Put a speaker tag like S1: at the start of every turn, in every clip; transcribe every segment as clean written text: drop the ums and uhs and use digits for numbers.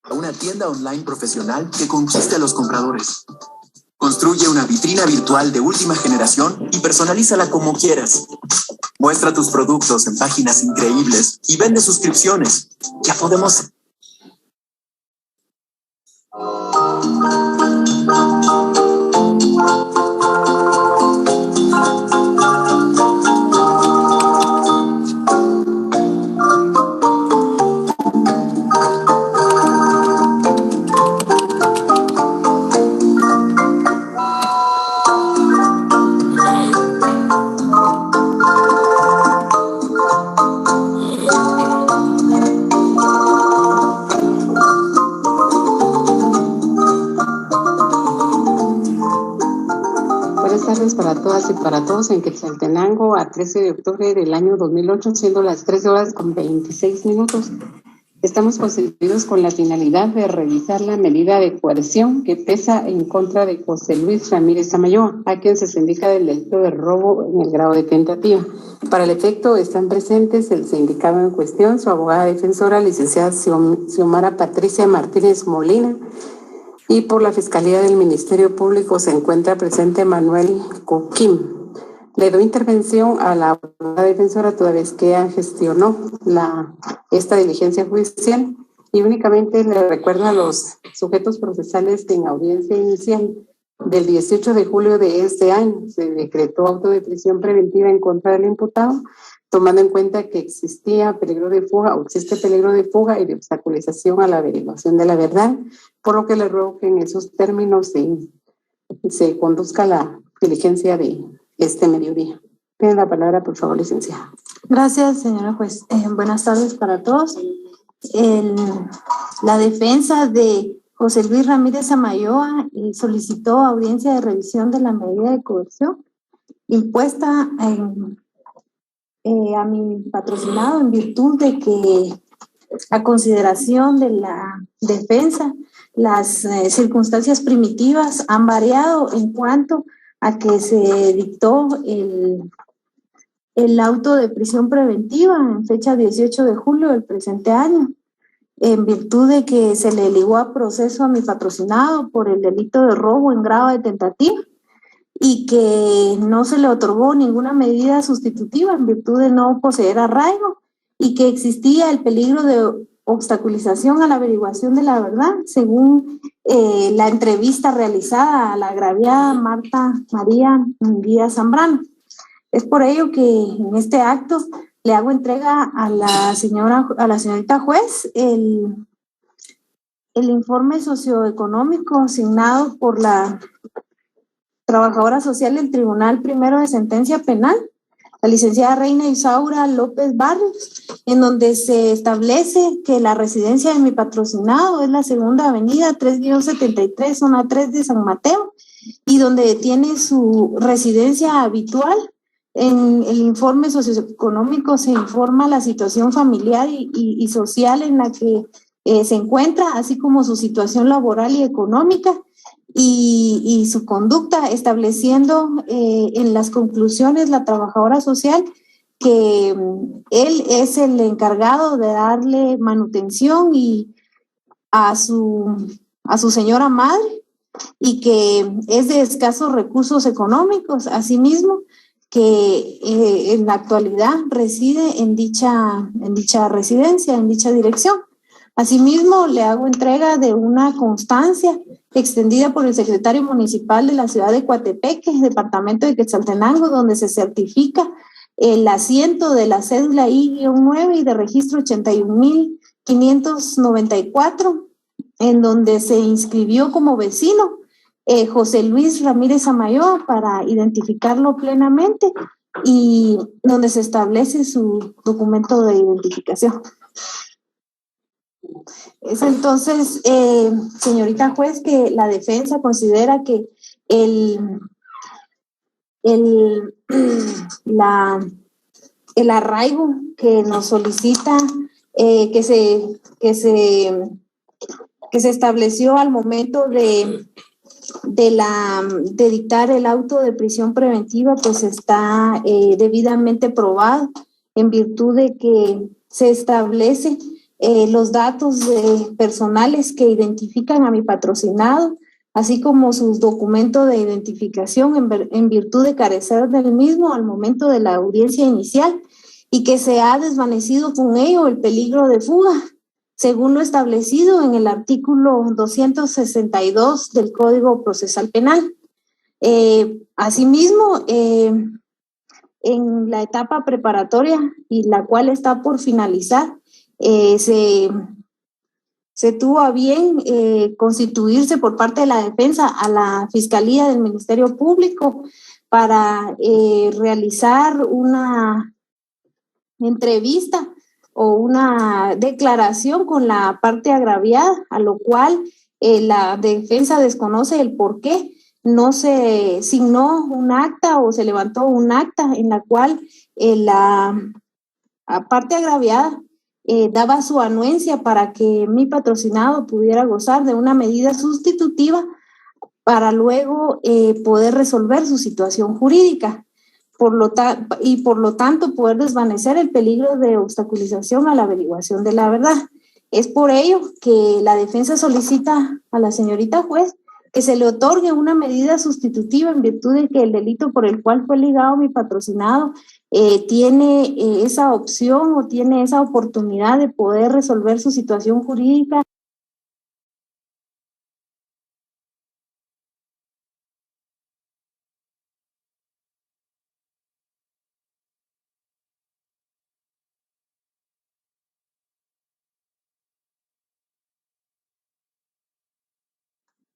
S1: Una tienda online profesional que conquiste a los compradores. Construye una vitrina virtual de última generación y personalízala como quieras. Muestra tus productos en páginas increíbles y vende suscripciones. Ya podemos...
S2: Para todas y para todos en Quetzaltenango a 13 de octubre del año 2008, siendo las 13:26. Estamos constituidos con la finalidad de revisar la medida de coerción que pesa en contra de José Luis Ramírez Samayoa, a quien se sindica del delito de robo en el grado de tentativa. Para el efecto están presentes el sindicado en cuestión, su abogada defensora, licenciada Xiomara Patricia Martínez Molina, y por la Fiscalía del Ministerio Público se encuentra presente Manuel Coquim. Le doy intervención a la abogada defensora toda vez que ella gestionó esta diligencia judicial, y únicamente le recuerdo a los sujetos procesales que en audiencia inicial del 18 de julio de este año se decretó auto de prisión preventiva en contra del imputado, tomando en cuenta que existía peligro de fuga o existe peligro de fuga y de obstaculización a la averiguación de la verdad, por lo que le ruego que en esos términos se conduzca la diligencia de este mediodía. Tiene la palabra, por favor, licenciada.
S3: Gracias, señora juez. Buenas tardes para todos. La defensa de José Luis Ramírez Samayoa solicitó audiencia de revisión de la medida de coerción impuesta a mi patrocinado en virtud de que, a consideración de la defensa, las circunstancias primitivas han variado en cuanto a que se dictó el auto de prisión preventiva en fecha 18 de julio del presente año, en virtud de que se le ligó a proceso a mi patrocinado por el delito de robo en grado de tentativa y que no se le otorgó ninguna medida sustitutiva en virtud de no poseer arraigo y que existía el peligro de obstaculización a la averiguación de la verdad, según la entrevista realizada a la agraviada Marta María Díaz Zambrano. Es por ello que en este acto le hago entrega a la señorita juez el informe socioeconómico asignado por la trabajadora social del Tribunal Primero de Sentencia Penal, la licenciada Reina Isaura López Barrios, en donde se establece que la residencia de mi patrocinado es la Segunda Avenida 3-73, zona 3 de San Mateo, y donde tiene su residencia habitual. En el informe socioeconómico se informa la situación familiar y social en la que se encuentra, así como su situación laboral y económica, y su conducta, estableciendo en las conclusiones la trabajadora social que él es el encargado de darle manutención a su señora madre y que es de escasos recursos económicos. Asimismo, que en la actualidad reside en dicha residencia, en dicha dirección. Asimismo, le hago entrega de una constancia extendida por el secretario municipal de la ciudad de Coatepeque, departamento de Quetzaltenango, donde se certifica el asiento de la cédula I-9 y de registro 81.594, en donde se inscribió como vecino José Luis Ramírez Samayoa para identificarlo plenamente y donde se establece su documento de identificación. Es entonces, señorita juez, que la defensa considera que el arraigo que nos solicita, que se estableció al momento de dictar el auto de prisión preventiva, pues está debidamente probado en virtud de que se establece los datos personales que identifican a mi patrocinado, así como sus documentos de identificación en virtud de carecer del mismo al momento de la audiencia inicial y que se ha desvanecido con ello el peligro de fuga, según lo establecido en el artículo 262 del Código Procesal Penal. Asimismo, en la etapa preparatoria y la cual está por finalizar, se tuvo a bien constituirse por parte de la defensa a la Fiscalía del Ministerio Público para realizar una entrevista o una declaración con la parte agraviada, a lo cual la defensa desconoce el por qué no se signó un acta o se levantó un acta en la cual la parte agraviada daba su anuencia para que mi patrocinado pudiera gozar de una medida sustitutiva para luego poder resolver su situación jurídica. Por lo tanto poder desvanecer el peligro de obstaculización a la averiguación de la verdad. Es por ello que la defensa solicita a la señorita juez que se le otorgue una medida sustitutiva en virtud de que el delito por el cual fue ligado mi patrocinado tiene esa opción o tiene esa oportunidad de poder resolver su situación jurídica.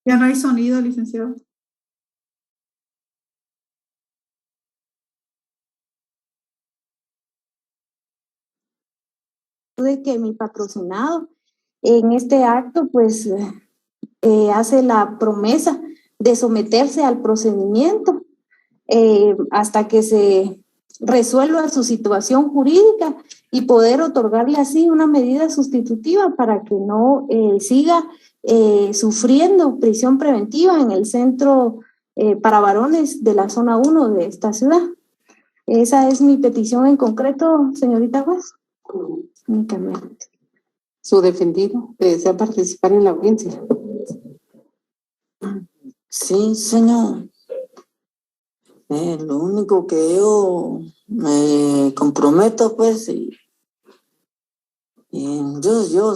S4: Ya no hay sonido, licenciado.
S3: De que mi patrocinado en este acto pues hace la promesa de someterse al procedimiento hasta que se resuelva su situación jurídica y poder otorgarle así una medida sustitutiva para que no siga sufriendo prisión preventiva en el centro para varones de la zona 1 de esta ciudad. Esa es mi petición en concreto, señorita juez. Únicamente.
S2: Su defendido desea participar en la audiencia.
S5: Sí, señor. Lo único que yo me comprometo, pues, yo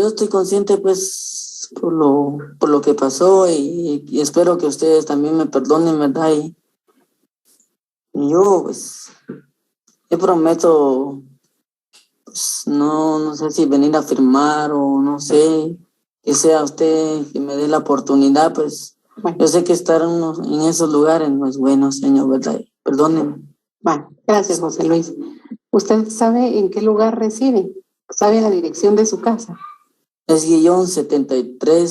S5: estoy consciente, pues, por lo que pasó y espero que ustedes también me perdonen, ¿verdad? Y yo, pues, yo prometo, pues, no sé si venir a firmar o no sé, que sea usted que me dé la oportunidad, pues. Bueno. Yo sé que estar en esos lugares no es bueno, señor, ¿verdad? Perdónenme.
S2: Bueno, gracias, José Luis. ¿Usted sabe en qué lugar reside? ¿Sabe la dirección de su casa?
S5: Es Guillón 73,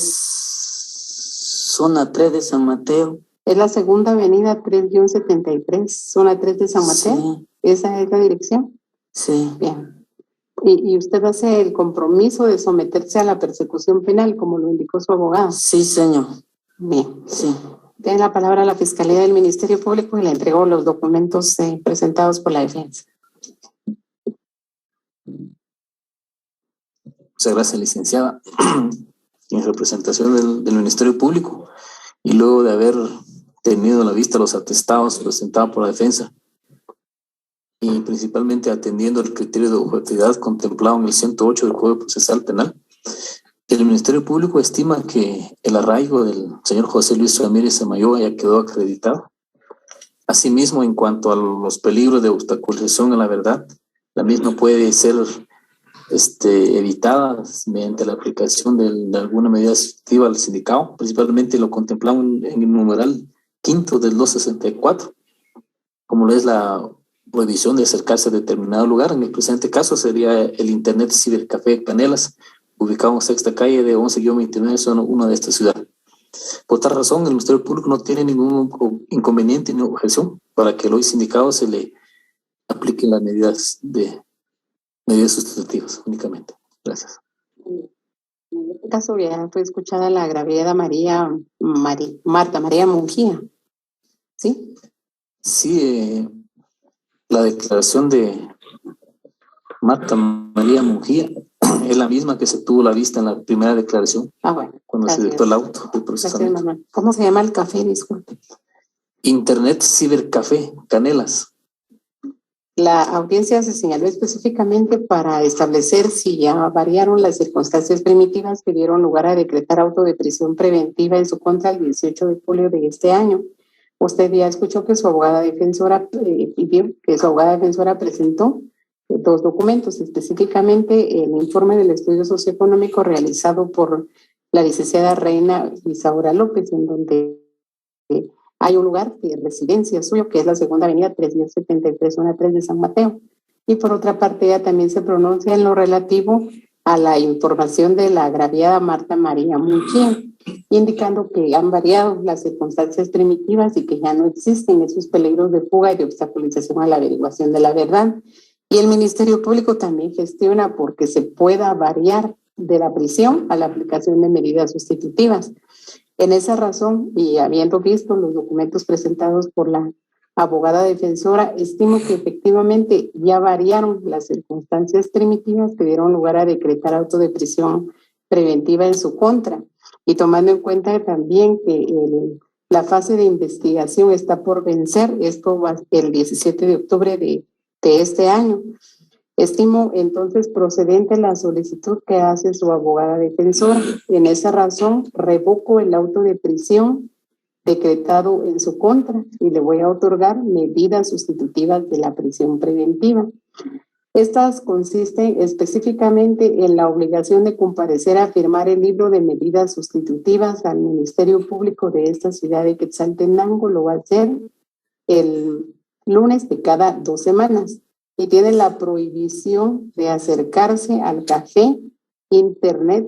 S5: zona 3 de San Mateo.
S2: Es la segunda avenida 3-73, zona 3 de San Mateo. Sí. ¿Esa es la dirección?
S5: Sí.
S2: Bien. ¿Y usted hace el compromiso de someterse a la persecución penal, como lo indicó su abogado?
S5: Sí, señor.
S2: Bien.
S5: Sí.
S2: Tiene la palabra la Fiscalía del Ministerio Público y le entregó los documentos presentados por la defensa.
S6: Muchas gracias, licenciada. En representación del Ministerio Público y luego de haber tenido a la vista los atestados presentados por la defensa y principalmente atendiendo el criterio de objetividad contemplado en el 108 del Código Procesal Penal, el Ministerio Público estima que el arraigo del señor José Luis Ramírez Samayoa ya quedó acreditado. Asimismo, en cuanto a los peligros de obstaculización a la verdad, la misma puede ser evitada mediante la aplicación de alguna medida sustitutiva al sindicado, principalmente lo contemplamos en el numeral 5 del 264, como lo es la prohibición de acercarse a determinado lugar. En el presente caso sería el Internet Cibercafé Canelas, ubicado en sexta calle de 11-29, zona 1 de esta ciudad. Por tal razón, el Ministerio Público no tiene ningún inconveniente ni objeción para que el hoy sindicado se le apliquen las medidas sustitutivas únicamente. Gracias.
S2: En este caso ya fue escuchada la agraviada Marta María Mungía. ¿Sí?
S6: Sí, la declaración de Marta María Mujía, es la misma que se tuvo la vista en la primera declaración.
S2: Bueno.
S6: Cuando
S2: Gracias.
S6: se dictó el auto de procesamiento.
S2: Gracias, ¿cómo se llama el café? Disculpe.
S6: Internet Cibercafé, Canelas.
S2: La audiencia se señaló específicamente para establecer si ya variaron las circunstancias primitivas que dieron lugar a decretar auto de prisión preventiva en su contra el 18 de julio de este año. Usted ya escuchó que su abogada defensora pidió que su abogada defensora presentó dos documentos, específicamente el informe del estudio socioeconómico realizado por la licenciada Reina Isaura López, en donde hay un lugar de residencia suyo, que es la segunda avenida 3073, zona 3 de San Mateo. Y por otra parte, ella también se pronuncia en lo relativo a la información de la agraviada Marta María Mujía, indicando que han variado las circunstancias primitivas y que ya no existen esos peligros de fuga y de obstaculización a la averiguación de la verdad. Y el Ministerio Público también gestiona porque se pueda variar de la prisión a la aplicación de medidas sustitutivas. En esa razón, y habiendo visto los documentos presentados por la abogada defensora, estimo que efectivamente ya variaron las circunstancias primitivas que dieron lugar a decretar auto de prisión preventiva en su contra. Y tomando en cuenta también que la fase de investigación está por vencer, esto va el 17 de octubre de este año. Estimo entonces procedente la solicitud que hace su abogada defensora. En esa razón, revoco el auto de prisión decretado en su contra y le voy a otorgar medidas sustitutivas de la prisión preventiva. Estas consisten específicamente en la obligación de comparecer a firmar el libro de medidas sustitutivas al Ministerio Público de esta ciudad de Quetzaltenango. Lo va a hacer el lunes de cada 2 semanas. Y tiene la prohibición de acercarse al café Internet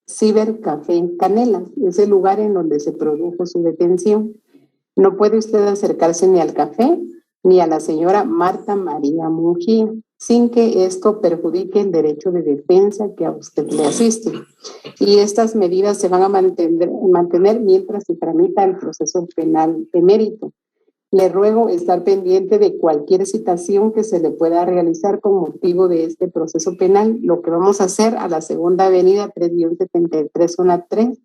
S2: Cibercafé Canelas, es el lugar en donde se produjo su detención. No puede usted acercarse ni al café ni a la señora Marta María Mujía, sin que esto perjudique el derecho de defensa que a usted le asiste. Y estas medidas se van a mantener mientras se tramita el proceso penal de mérito. Le ruego estar pendiente de cualquier citación que se le pueda realizar con motivo de este proceso penal, lo que vamos a hacer a la segunda avenida 3-73, zona 3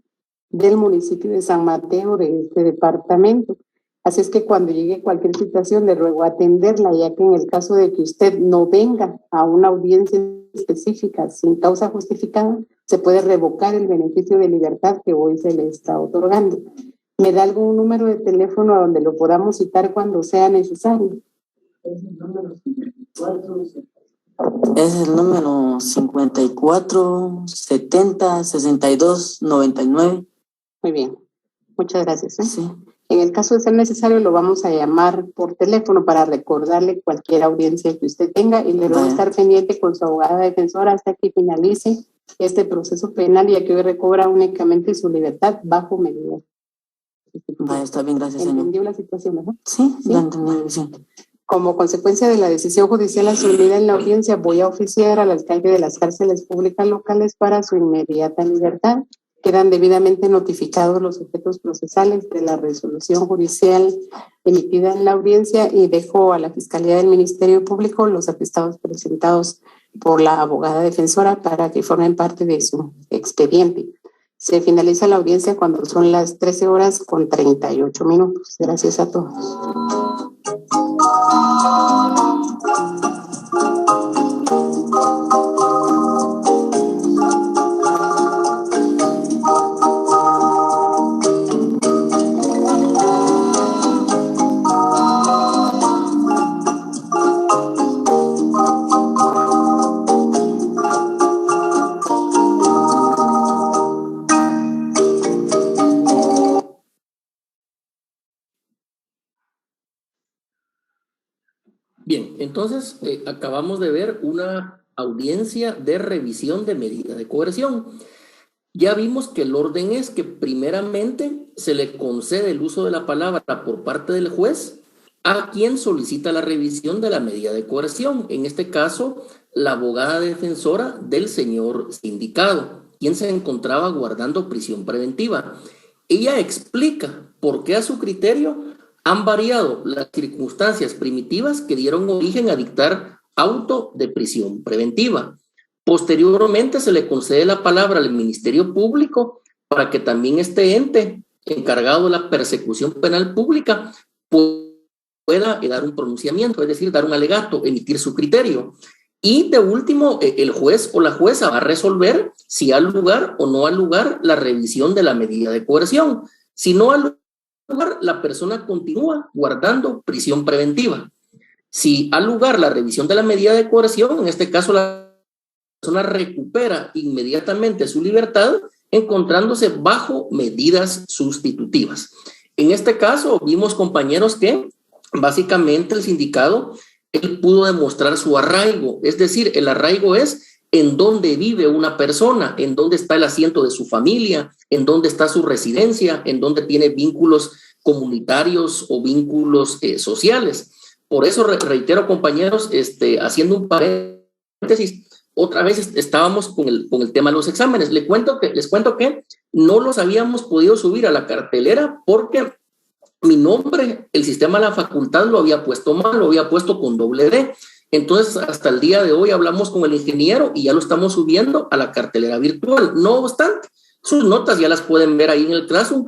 S2: del municipio de San Mateo de este departamento. Así es que cuando llegue cualquier citación le ruego atenderla, ya que en el caso de que usted no venga a una audiencia específica sin causa justificada, se puede revocar el beneficio de libertad que hoy se le está otorgando. ¿Me da algún número de teléfono a donde lo podamos citar cuando sea necesario?
S5: Es el número 54 70 62 99.
S2: Muy bien, muchas gracias.
S5: Sí.
S2: En el caso de ser necesario, lo vamos a llamar por teléfono para recordarle cualquier audiencia que usted tenga y le voy a estar pendiente con su abogada defensora hasta que finalice este proceso penal, ya que hoy recobra únicamente su libertad bajo medida.
S5: Está bien, gracias, señor.
S2: ¿Entendió la situación, verdad?
S5: Sí, la entendí. Sí.
S2: Como consecuencia de la decisión judicial asumida en la audiencia, voy a oficiar al alcalde de las cárceles públicas locales para su inmediata libertad. Quedan debidamente notificados los sujetos procesales de la resolución judicial emitida en la audiencia y dejo a la Fiscalía del Ministerio Público los atestados presentados por la abogada defensora para que formen parte de su expediente. Se finaliza la audiencia cuando son las 13:38. Gracias a todos.
S7: Bien, entonces acabamos de ver una audiencia de revisión de medida de coerción. Ya vimos que el orden es que primeramente se le concede el uso de la palabra por parte del juez a quien solicita la revisión de la medida de coerción, en este caso la abogada defensora del señor sindicado, quien se encontraba guardando prisión preventiva. Ella explica por qué a su criterio han variado las circunstancias primitivas que dieron origen a dictar auto de prisión preventiva. Posteriormente se le concede la palabra al Ministerio Público para que también este ente encargado de la persecución penal pública pueda dar un pronunciamiento, es decir, dar un alegato, emitir su criterio. Y de último, el juez o la jueza va a resolver si ha lugar o no ha lugar la revisión de la medida de coerción. Si no ha lugar, la persona continúa guardando prisión preventiva. Si ha lugar la revisión de la medida de coerción, en este caso la persona recupera inmediatamente su libertad, encontrándose bajo medidas sustitutivas. En este caso, vimos, compañeros, que básicamente el sindicado él pudo demostrar su arraigo, es decir, el arraigo es en dónde vive una persona, en dónde está el asiento de su familia, en dónde está su residencia, en dónde tiene vínculos comunitarios o vínculos sociales. Por eso reitero, compañeros, haciendo un paréntesis, otra vez estábamos con el tema de los exámenes. Les cuento que no los habíamos podido subir a la cartelera porque mi nombre, el sistema de la facultad lo había puesto mal, lo había puesto con doble D. Entonces, hasta el día de hoy hablamos con el ingeniero y ya lo estamos subiendo a la cartelera virtual. No obstante, sus notas ya las pueden ver ahí en el Classroom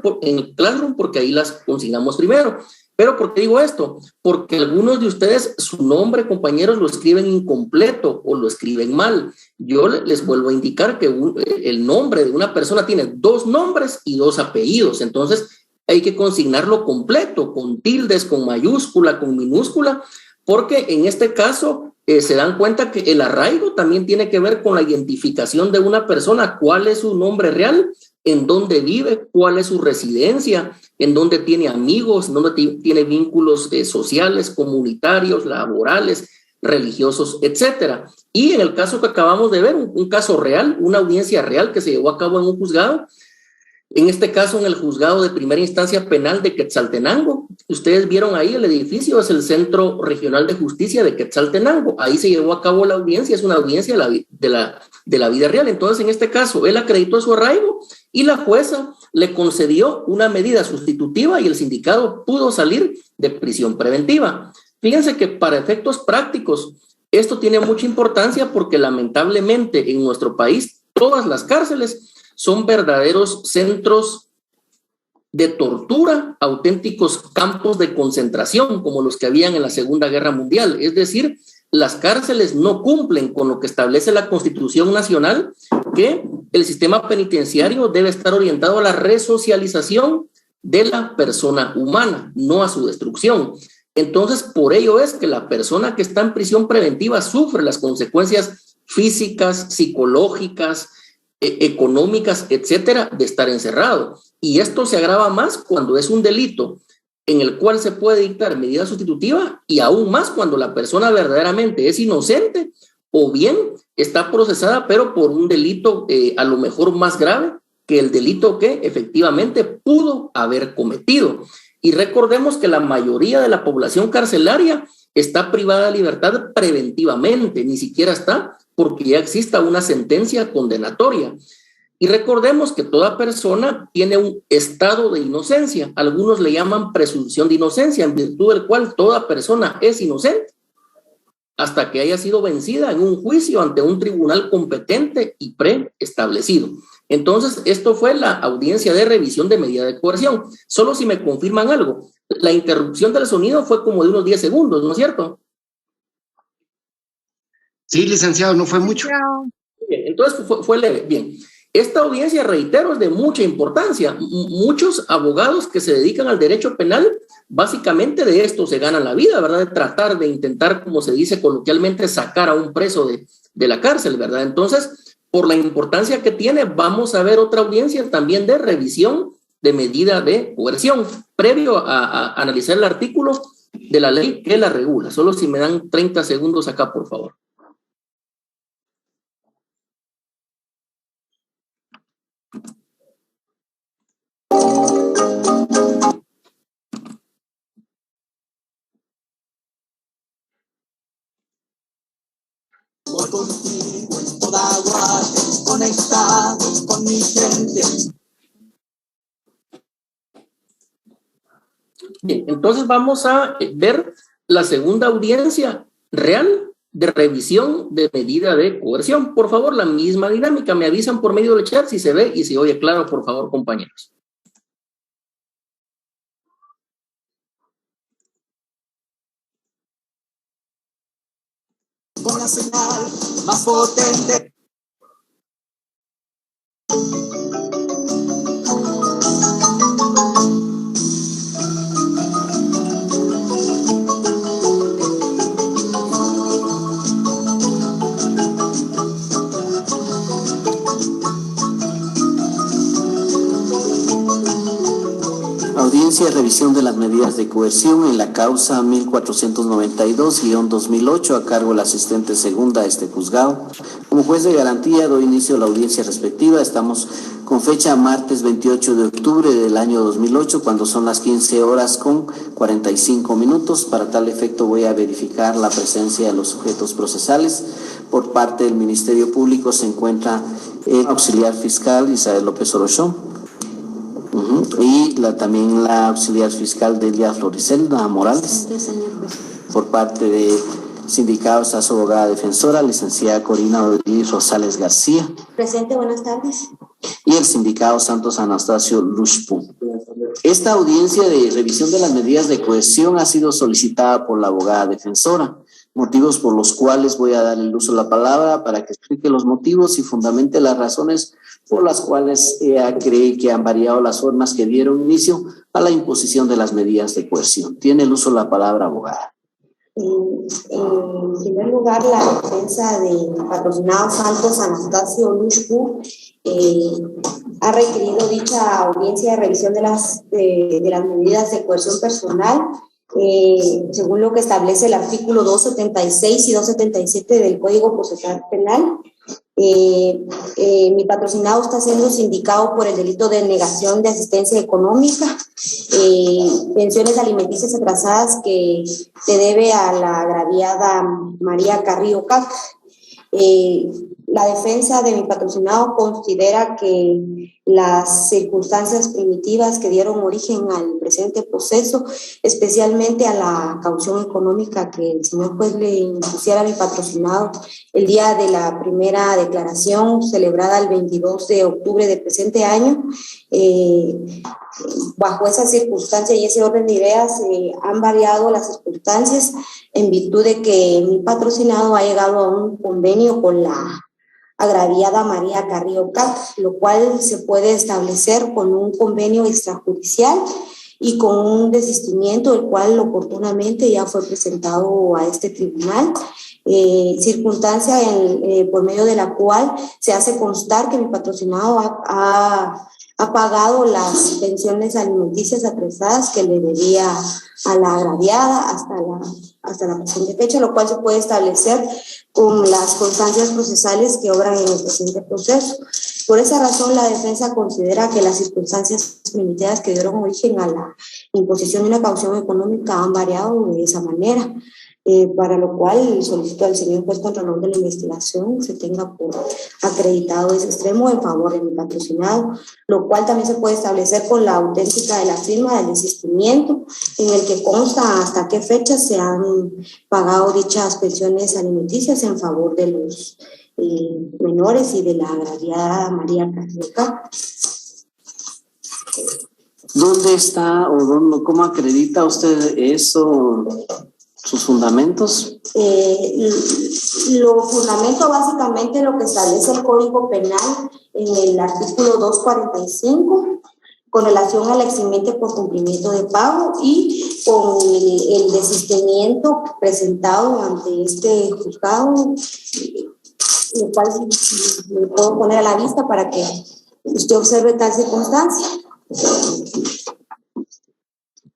S7: porque ahí las consignamos primero. Pero ¿por qué digo esto? Porque algunos de ustedes su nombre, compañeros, lo escriben incompleto o lo escriben mal. Yo les vuelvo a indicar que el nombre de una persona tiene 2 nombres y 2 apellidos. Entonces, hay que consignarlo completo, con tildes, con mayúscula, con minúscula, porque en este caso se dan cuenta que el arraigo también tiene que ver con la identificación de una persona, cuál es su nombre real, en dónde vive, cuál es su residencia, en dónde tiene amigos, en dónde tiene vínculos sociales, comunitarios, laborales, religiosos, etcétera. Y en el caso que acabamos de ver, un caso real, una audiencia real que se llevó a cabo en un juzgado, en este caso en el juzgado de primera instancia penal de Quetzaltenango. Ustedes vieron ahí el edificio, es el Centro Regional de Justicia de Quetzaltenango. Ahí se llevó a cabo la audiencia, es una audiencia de la vida real. Entonces, en este caso, él acreditó su arraigo y la jueza le concedió una medida sustitutiva y el sindicado pudo salir de prisión preventiva. Fíjense que para efectos prácticos, esto tiene mucha importancia porque lamentablemente en nuestro país todas las cárceles son verdaderos centros de tortura, auténticos campos de concentración, como los que habían en la Segunda Guerra Mundial. Es decir, las cárceles no cumplen con lo que establece la Constitución Nacional, que el sistema penitenciario debe estar orientado a la resocialización de la persona humana, no a su destrucción. Entonces, por ello es que la persona que está en prisión preventiva sufre las consecuencias físicas, psicológicas, económicas, etcétera, de estar encerrado. Y esto se agrava más cuando es un delito en el cual se puede dictar medida sustitutiva y aún más cuando la persona verdaderamente es inocente o bien está procesada pero por un delito a lo mejor más grave que el delito que efectivamente pudo haber cometido. Y recordemos que la mayoría de la población carcelaria está privada de libertad preventivamente, ni siquiera está porque ya exista una sentencia condenatoria. Y recordemos que toda persona tiene un estado de inocencia. Algunos le llaman presunción de inocencia, en virtud del cual toda persona es inocente hasta que haya sido vencida en un juicio ante un tribunal competente y preestablecido. Entonces, esto fue la audiencia de revisión de medida de coerción. Solo si me confirman algo, la interrupción del sonido fue como de unos 10 segundos, ¿no es cierto?
S8: Sí, licenciado, no fue mucho.
S7: Bien, entonces fue leve. Bien, esta audiencia, reitero, es de mucha importancia. Muchos abogados que se dedican al derecho penal, básicamente de esto se ganan la vida, ¿verdad? De tratar de intentar, como se dice coloquialmente, sacar a un preso de la cárcel, ¿verdad? Entonces, por la importancia que tiene, vamos a ver otra audiencia también de revisión de medida de coerción, previo a analizar el artículo de la ley que la regula. Solo si me dan 30 segundos acá, por favor.
S1: Voy contigo en toda agua, conectados con mi gente.
S7: Bien, entonces vamos a ver la segunda audiencia real de revisión de medida de coerción. Por favor, la misma dinámica. Me avisan por medio del chat si se ve y si oye claro, por favor, compañeros.
S1: Con la señal más potente.
S9: Audiencia de revisión de las medidas de coerción en la causa 1492-2008 a cargo del asistente segunda de este juzgado. Como juez de garantía doy inicio a la audiencia respectiva. Estamos con fecha martes 28 de octubre del año 2008, cuando son las 15 horas con 45 minutos. Para tal efecto voy a verificar la presencia de los sujetos procesales. Por parte del Ministerio Público se encuentra el auxiliar fiscal Isabel López Orochón. Y también la auxiliar fiscal Delia Floricelda Morales. Por parte de sindicato está su abogada defensora, licenciada Corina Odile Rosales García.
S10: Presente, buenas tardes.
S9: Y el sindicato Santos Anastasio Lushpu. Esta audiencia de revisión de las medidas de coerción ha sido solicitada por la abogada defensora, motivos por los cuales voy a dar el uso de la palabra para que explique los motivos y fundamente las razones por las cuales ella cree que han variado las formas que dieron inicio a la imposición de las medidas de coerción. Tiene el uso de la palabra, abogada.
S10: En primer lugar, la defensa del patrocinado Santos Anastasio Lushpu ha requerido dicha audiencia de revisión de las medidas de coerción personal, según lo que establece el artículo 276 y 277 del Código Procesal Penal. Mi patrocinado está siendo sindicado por el delito de negación de asistencia económica, pensiones alimenticias atrasadas que se debe a la agraviada María Carrillo Cac. La defensa de mi patrocinado considera que las circunstancias primitivas que dieron origen al presente proceso, especialmente a la caución económica que el señor juez le impusiera a mi patrocinado el día de la primera declaración celebrada el 22 de octubre del presente año, bajo esa circunstancia y ese orden de ideas han variado las circunstancias en virtud de que mi patrocinado ha llegado a un convenio con la agraviada María Carrillo Cac, lo cual se puede establecer con un convenio extrajudicial y con un desistimiento, el cual oportunamente ya fue presentado a este tribunal, circunstancia por medio de la cual se hace constar que mi patrocinado ha pagado las pensiones alimenticias atrasadas que le debía a la agraviada hasta la presente fecha, lo cual se puede establecer con las constancias procesales que obran en el presente proceso. Por esa razón, la defensa considera que las circunstancias primitivas que dieron origen a la imposición de una caución económica han variado de esa manera, para lo cual solicito al señor juez contralor de la investigación se tenga por acreditado ese extremo en favor de mi patrocinado, lo cual también se puede establecer con la auténtica de la firma del desistimiento, en el que consta hasta qué fecha se han pagado dichas pensiones alimenticias en favor de los menores y de la agraviada María Carrillo Cac.
S9: ¿Dónde está o cómo acredita usted eso? ¿Sus fundamentos?
S10: Lo fundamento básicamente lo que establece el Código Penal en el artículo 245 con relación al eximente por cumplimiento de pago y con el desistimiento presentado ante este juzgado, el cual le puedo poner a la vista para que usted observe tal circunstancia.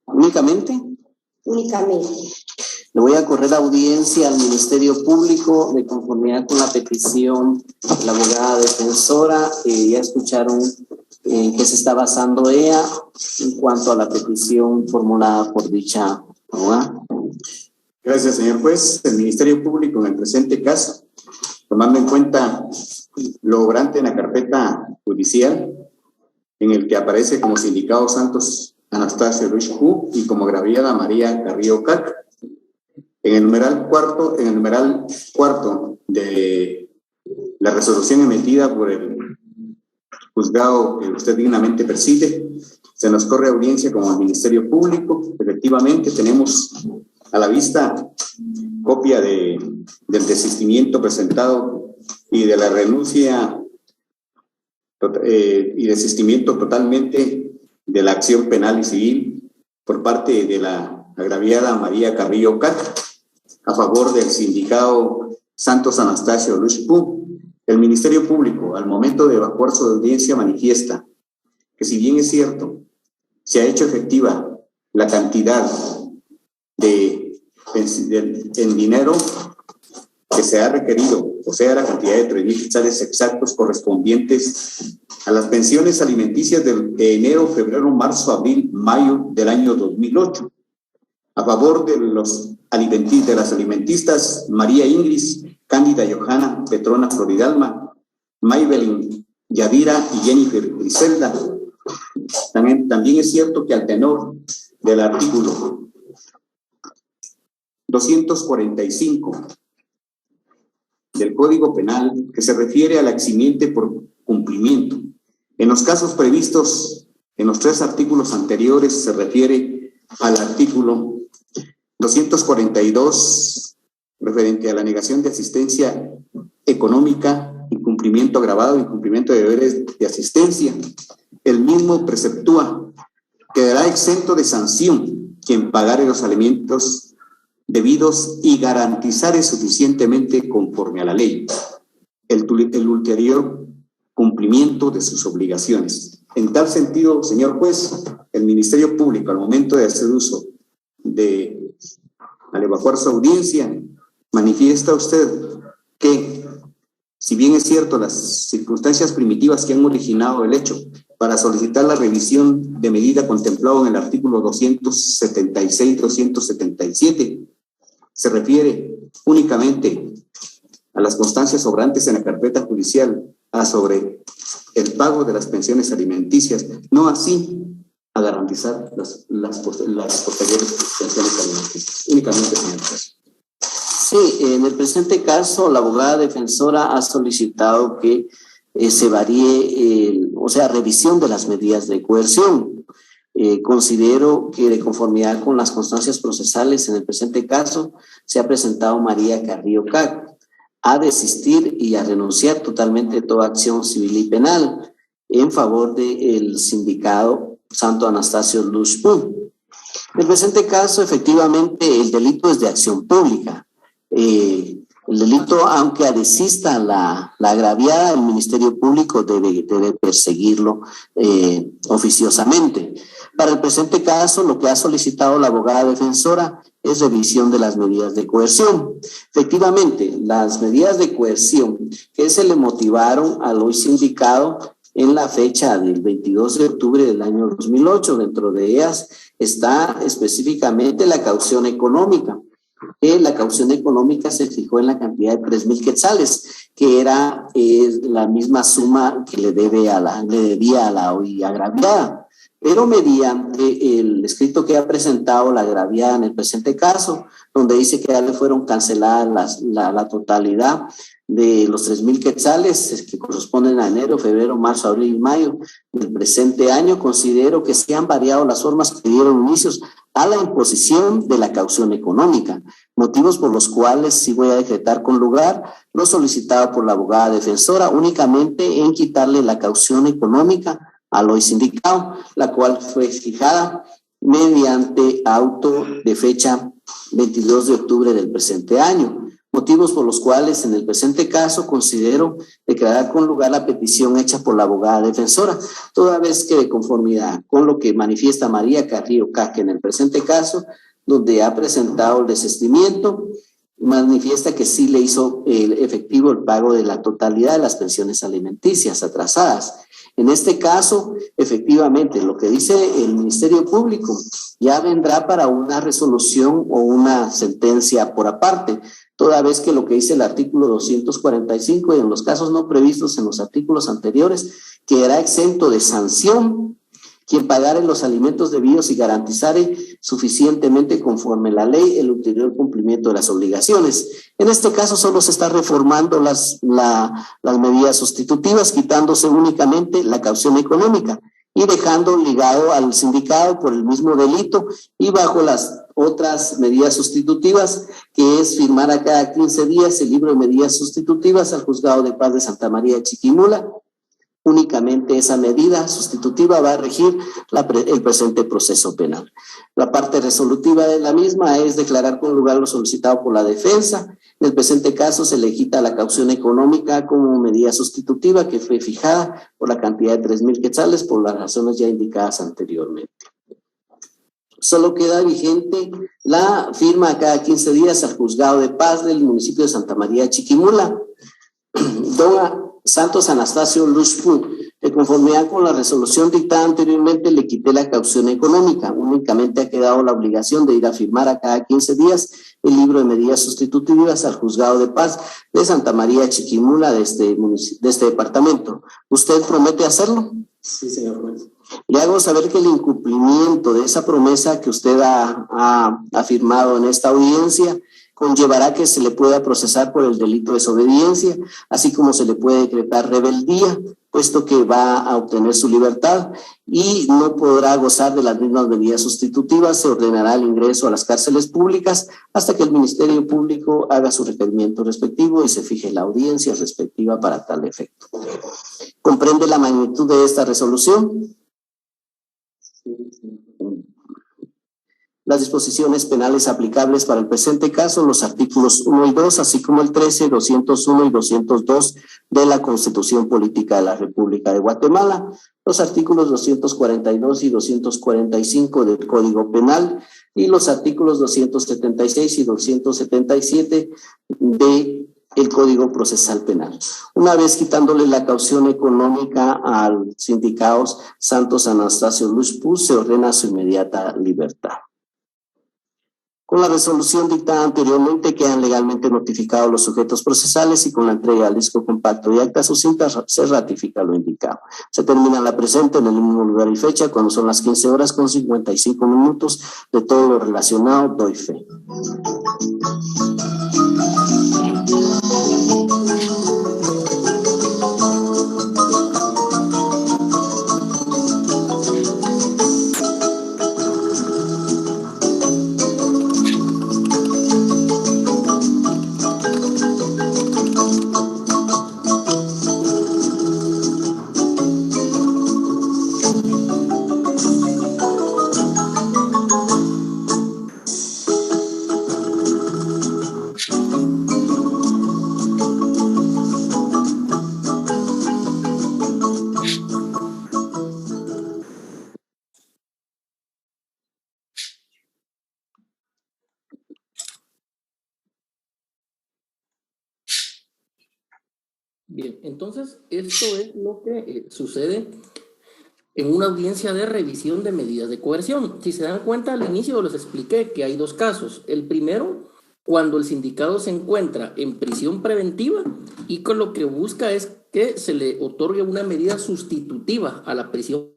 S9: ¿Únicamente?
S10: Únicamente.
S9: Le voy a correr audiencia al Ministerio Público de conformidad con la petición de la abogada defensora. Ya escucharon en qué se está basando ella en cuanto a la petición formulada por dicha abogada.
S11: Gracias, señor juez. El Ministerio Público en el presente caso, tomando en cuenta lo obrante en la carpeta judicial, en el que aparece como sindicado Santos Anastasio Lushpu y como agraviada María Carrillo Cac, En el numeral cuarto de la resolución emitida por el juzgado que usted dignamente preside, se nos corre audiencia como al Ministerio Público. Efectivamente, tenemos a la vista copia del desistimiento presentado y de la renuncia y desistimiento totalmente de la acción penal y civil por parte de la agraviada María Carrillo Cac a favor del sindicado Santos Anastasio Lushpu. El Ministerio Público, al momento de evacuar su audiencia, manifiesta que, si bien es cierto, se ha hecho efectiva la cantidad en dinero que se ha requerido, o sea, la cantidad de 3.000 quetzales exactos correspondientes a las pensiones alimenticias de enero, febrero, marzo, abril, mayo del año 2008, a favor de las alimentistas María Ingris, Cándida Johanna, Petrona Floridalma, Maybelline Yadira y Jennifer Griselda. También es cierto que al tenor del artículo 245 del Código Penal, que se refiere a la eximiente por cumplimiento, en los casos previstos en los 3 artículos anteriores, se refiere al artículo 242 referente a la negación de asistencia económica, incumplimiento agravado, incumplimiento de deberes de asistencia. El mismo preceptúa: quedará exento de sanción quien pagare los alimentos debidos y garantizare suficientemente conforme a la ley el ulterior cumplimiento de sus obligaciones. En tal sentido, señor juez, el Ministerio Público, al momento de hacer uso al evacuar su audiencia, manifiesta usted que, si bien es cierto las circunstancias primitivas que han originado el hecho para solicitar la revisión de medida contemplado en el artículo 276-277, se refiere únicamente a las constancias sobrantes en la carpeta judicial sobre el pago de las pensiones alimenticias, no así a garantizar las posteriores pensiones alimenticias. Únicamente, señor juez.
S9: Sí, en el presente caso, la abogada defensora ha solicitado que se varíe, revisión de las medidas de coerción. Considero que, de conformidad con las constancias procesales, en el presente caso, se ha presentado María Carrillo Cac a desistir y a renunciar totalmente de toda acción civil y penal en favor del sindicado Santo Anastasio Lushpu. En el presente caso, efectivamente, el delito es de acción pública. El delito, aunque desista la agraviada, el Ministerio Público debe perseguirlo oficiosamente. Para el presente caso, lo que ha solicitado la abogada defensora es revisión de las medidas de coerción. Efectivamente, las medidas de coerción que se le motivaron al hoy sindicado en la fecha del 22 de octubre del año 2008, dentro de ellas está específicamente la caución económica. La caución económica se fijó en la cantidad de 3.000 quetzales, que era la misma suma que le debía a la hoy agraviada. Pero mediante el escrito que ha presentado la agraviada en el presente caso, donde dice que ya le fueron canceladas la totalidad de los 3.000 quetzales que corresponden a enero, febrero, marzo, abril y mayo del presente año, considero que se han variado las formas que dieron inicios a la imposición de la caución económica, motivos por los cuales sí voy a decretar con lugar lo solicitado por la abogada defensora únicamente en quitarle la caución económica al hoy sindicado, la cual fue fijada mediante auto de fecha 22 de octubre del presente año, motivos por los cuales en el presente caso considero declarar con lugar la petición hecha por la abogada defensora, toda vez que, de conformidad con lo que manifiesta María Carrillo Cac en el presente caso, donde ha presentado el desistimiento, manifiesta que sí le hizo efectivo el pago de la totalidad de las pensiones alimenticias atrasadas. En este caso, efectivamente, lo que dice el Ministerio Público ya vendrá para una resolución o una sentencia por aparte, toda vez que lo que dice el artículo 245 y en los casos no previstos en los artículos anteriores, quedará exento de sanción quien pagare los alimentos debidos y garantizare suficientemente conforme la ley el ulterior cumplimiento de las obligaciones. En este caso solo se está reformando las medidas sustitutivas, quitándose únicamente la caución económica y dejando ligado al sindicado por el mismo delito y bajo las otras medidas sustitutivas, que es firmar a cada 15 días el libro de medidas sustitutivas al Juzgado de Paz de Santa María de Chiquimula. Únicamente esa medida sustitutiva va a regir el presente proceso penal. La parte resolutiva de la misma es declarar con lugar lo solicitado por la defensa. En el presente caso se le quita la caución económica como medida sustitutiva que fue fijada por la cantidad de 3,000 quetzales por las razones ya indicadas anteriormente. Solo queda vigente la firma a cada 15 días al Juzgado de Paz del municipio de Santa María de Chiquimula. Don Santos Anastasio Luzpu, de conformidad con la resolución dictada anteriormente, le quité la caución económica. Únicamente ha quedado la obligación de ir a firmar a cada 15 días el libro de medidas sustitutivas al Juzgado de Paz de Santa María de Chiquimula de este departamento. ¿Usted promete hacerlo?
S6: Sí, señor juez.
S9: Le hago saber que el incumplimiento de esa promesa que usted ha firmado en esta audiencia conllevará que se le pueda procesar por el delito de desobediencia, así como se le puede decretar rebeldía, puesto que va a obtener su libertad y no podrá gozar de las mismas medidas sustitutivas. Se ordenará el ingreso a las cárceles públicas hasta que el Ministerio Público haga su requerimiento respectivo y se fije la audiencia respectiva para tal efecto. ¿Comprende la magnitud de esta resolución? Las disposiciones penales aplicables para el presente caso, los artículos 1 y 2, así como el 13, 201 y 202 de la Constitución Política de la República de Guatemala, los artículos 242 y 245 del Código Penal y los artículos 276 y 277 del Código Procesal Penal. Una vez quitándole la caución económica al sindicado Santos Anastasio Luzpu, se ordena su inmediata libertad. Con la resolución dictada anteriormente quedan legalmente notificados los sujetos procesales y con la entrega del disco compacto y acta sucinta se ratifica lo indicado. Se termina la presente en el mismo lugar y fecha cuando son las 15 horas con 55 minutos. De todo lo relacionado doy fe.
S7: Bien, entonces esto es lo que sucede en una audiencia de revisión de medidas de coerción. Si se dan cuenta, al inicio les expliqué que hay dos casos. El primero, cuando el sindicado se encuentra en prisión preventiva y con lo que busca es que se le otorgue una medida sustitutiva a la prisión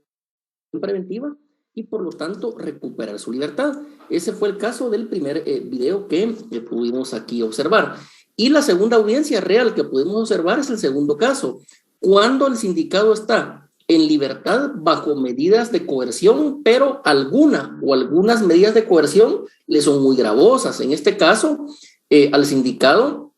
S7: preventiva y por lo tanto recuperar su libertad. Ese fue el caso del primer video que pudimos aquí observar. Y la segunda audiencia real que pudimos observar es el segundo caso, cuando el sindicado está en libertad bajo medidas de coerción, pero algunas medidas de coerción le son muy gravosas. En este caso, al sindicado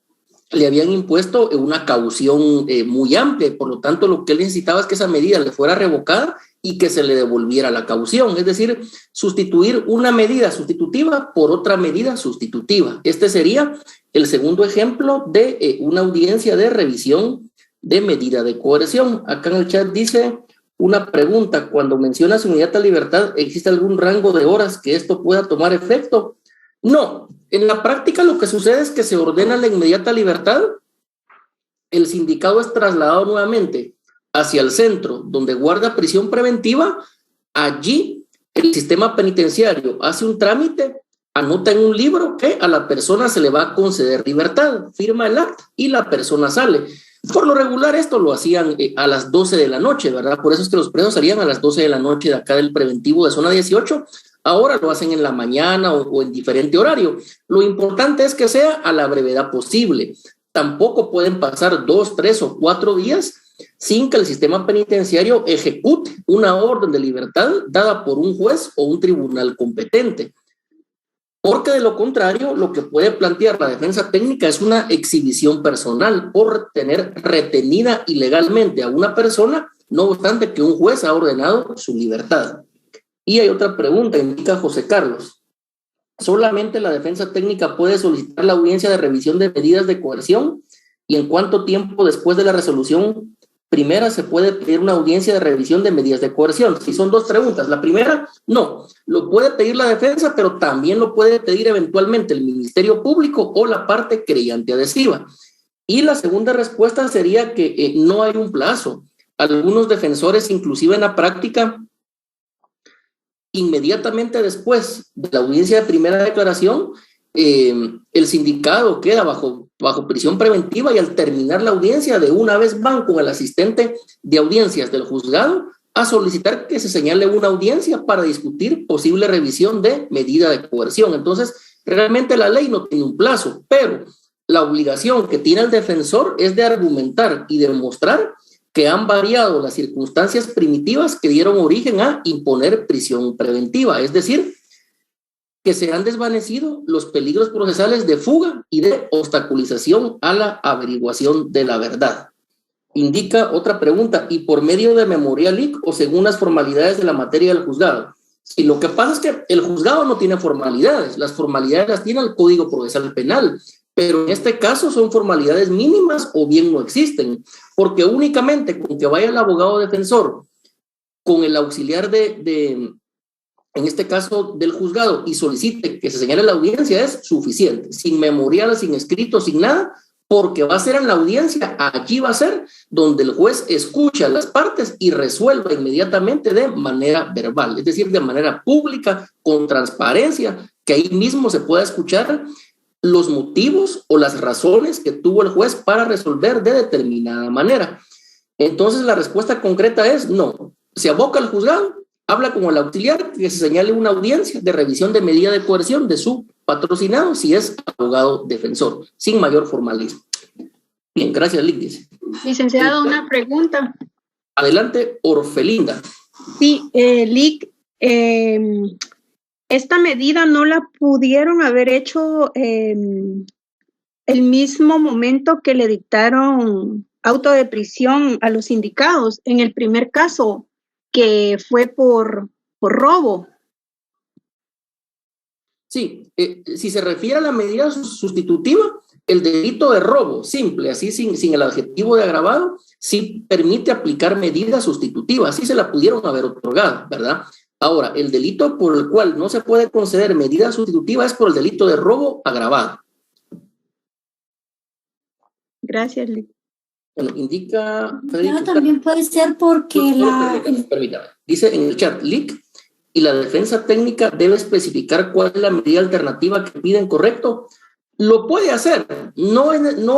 S7: le habían impuesto una caución muy amplia, por lo tanto lo que él necesitaba es que esa medida le fuera revocada y que se le devolviera la caución, es decir, sustituir una medida sustitutiva por otra medida sustitutiva. Este sería el segundo ejemplo de una audiencia de revisión de medida de coerción. Acá en el chat dice una pregunta: cuando menciona su inmediata libertad, ¿existe algún rango de horas que esto pueda tomar efecto? No, en la práctica lo que sucede es que se ordena la inmediata libertad, el sindicado es trasladado nuevamente hacia el centro donde guarda prisión preventiva, allí el sistema penitenciario hace un trámite, anota en un libro que a la persona se le va a conceder libertad, firma el acta y la persona sale. Por lo regular esto lo hacían a las 12 de la noche, ¿verdad? Por eso es que los presos salían a las 12 de la noche de acá del preventivo de zona 18. Ahora lo hacen en la mañana o en diferente horario. Lo importante es que sea a la brevedad posible. Tampoco pueden pasar 2, 3 o 4 días sin que el sistema penitenciario ejecute una orden de libertad dada por un juez o un tribunal competente. Porque de lo contrario, lo que puede plantear la defensa técnica es una exhibición personal por tener retenida ilegalmente a una persona, no obstante que un juez ha ordenado su libertad. Y hay otra pregunta, indica José Carlos. ¿Solamente la defensa técnica puede solicitar la audiencia de revisión de medidas de coerción? ¿Y en cuánto tiempo después de la resolución primera se puede pedir una audiencia de revisión de medidas de coerción? Si son dos preguntas. La primera, no. Lo puede pedir la defensa, pero también lo puede pedir eventualmente el Ministerio Público o la parte creyente adhesiva. Y la segunda respuesta sería que no hay un plazo. Algunos defensores, inclusive en la práctica, inmediatamente después de la audiencia de primera declaración, el sindicado queda bajo prisión preventiva y al terminar la audiencia de una vez van con el asistente de audiencias del juzgado a solicitar que se señale una audiencia para discutir posible revisión de medida de coerción. Entonces, realmente la ley no tiene un plazo, pero la obligación que tiene el defensor es de argumentar y demostrar que han variado las circunstancias primitivas que dieron origen a imponer prisión preventiva, es decir, que se han desvanecido los peligros procesales de fuga y de obstaculización a la averiguación de la verdad. Indica otra pregunta, ¿y por medio de memorial leak o según las formalidades de la materia del juzgado? Y lo que pasa es que el juzgado no tiene formalidades, las formalidades las tiene el Código Procesal Penal, pero en este caso son formalidades mínimas o bien no existen, porque únicamente con que vaya el abogado defensor con el auxiliar en este caso del juzgado, y solicite que se señale la audiencia es suficiente, sin memorial, sin escrito, sin nada, porque va a ser en la audiencia, allí va a ser donde el juez escucha las partes y resuelva inmediatamente de manera verbal, es decir, de manera pública, con transparencia, que ahí mismo se pueda escuchar los motivos o las razones que tuvo el juez para resolver de determinada manera. Entonces la respuesta concreta es no. Se aboca al juzgado, habla con el auxiliar que se señale una audiencia de revisión de medida de coerción de su patrocinado si es abogado defensor, sin mayor formalismo. Bien, gracias, Lic, dice.
S12: Licenciado, una pregunta.
S7: Adelante, Orfelinda.
S12: Sí, Lic, esta medida no la pudieron haber hecho el mismo momento que le dictaron auto de prisión a los sindicados en el primer caso, que fue por robo.
S7: Sí, si se refiere a la medida sustitutiva, el delito de robo, simple, así sin el adjetivo de agravado, sí permite aplicar medidas sustitutivas, sí se la pudieron haber otorgado, ¿verdad? Ahora, el delito por el cual no se puede conceder medida sustitutiva es por el delito de robo agravado.
S12: Gracias, Lic.
S7: Bueno, indica...
S13: Pero también puede ser porque
S7: Permítame. Dice en el chat, Lic, y la defensa técnica debe especificar cuál es la medida alternativa que piden, ¿correcto? Lo puede hacer, no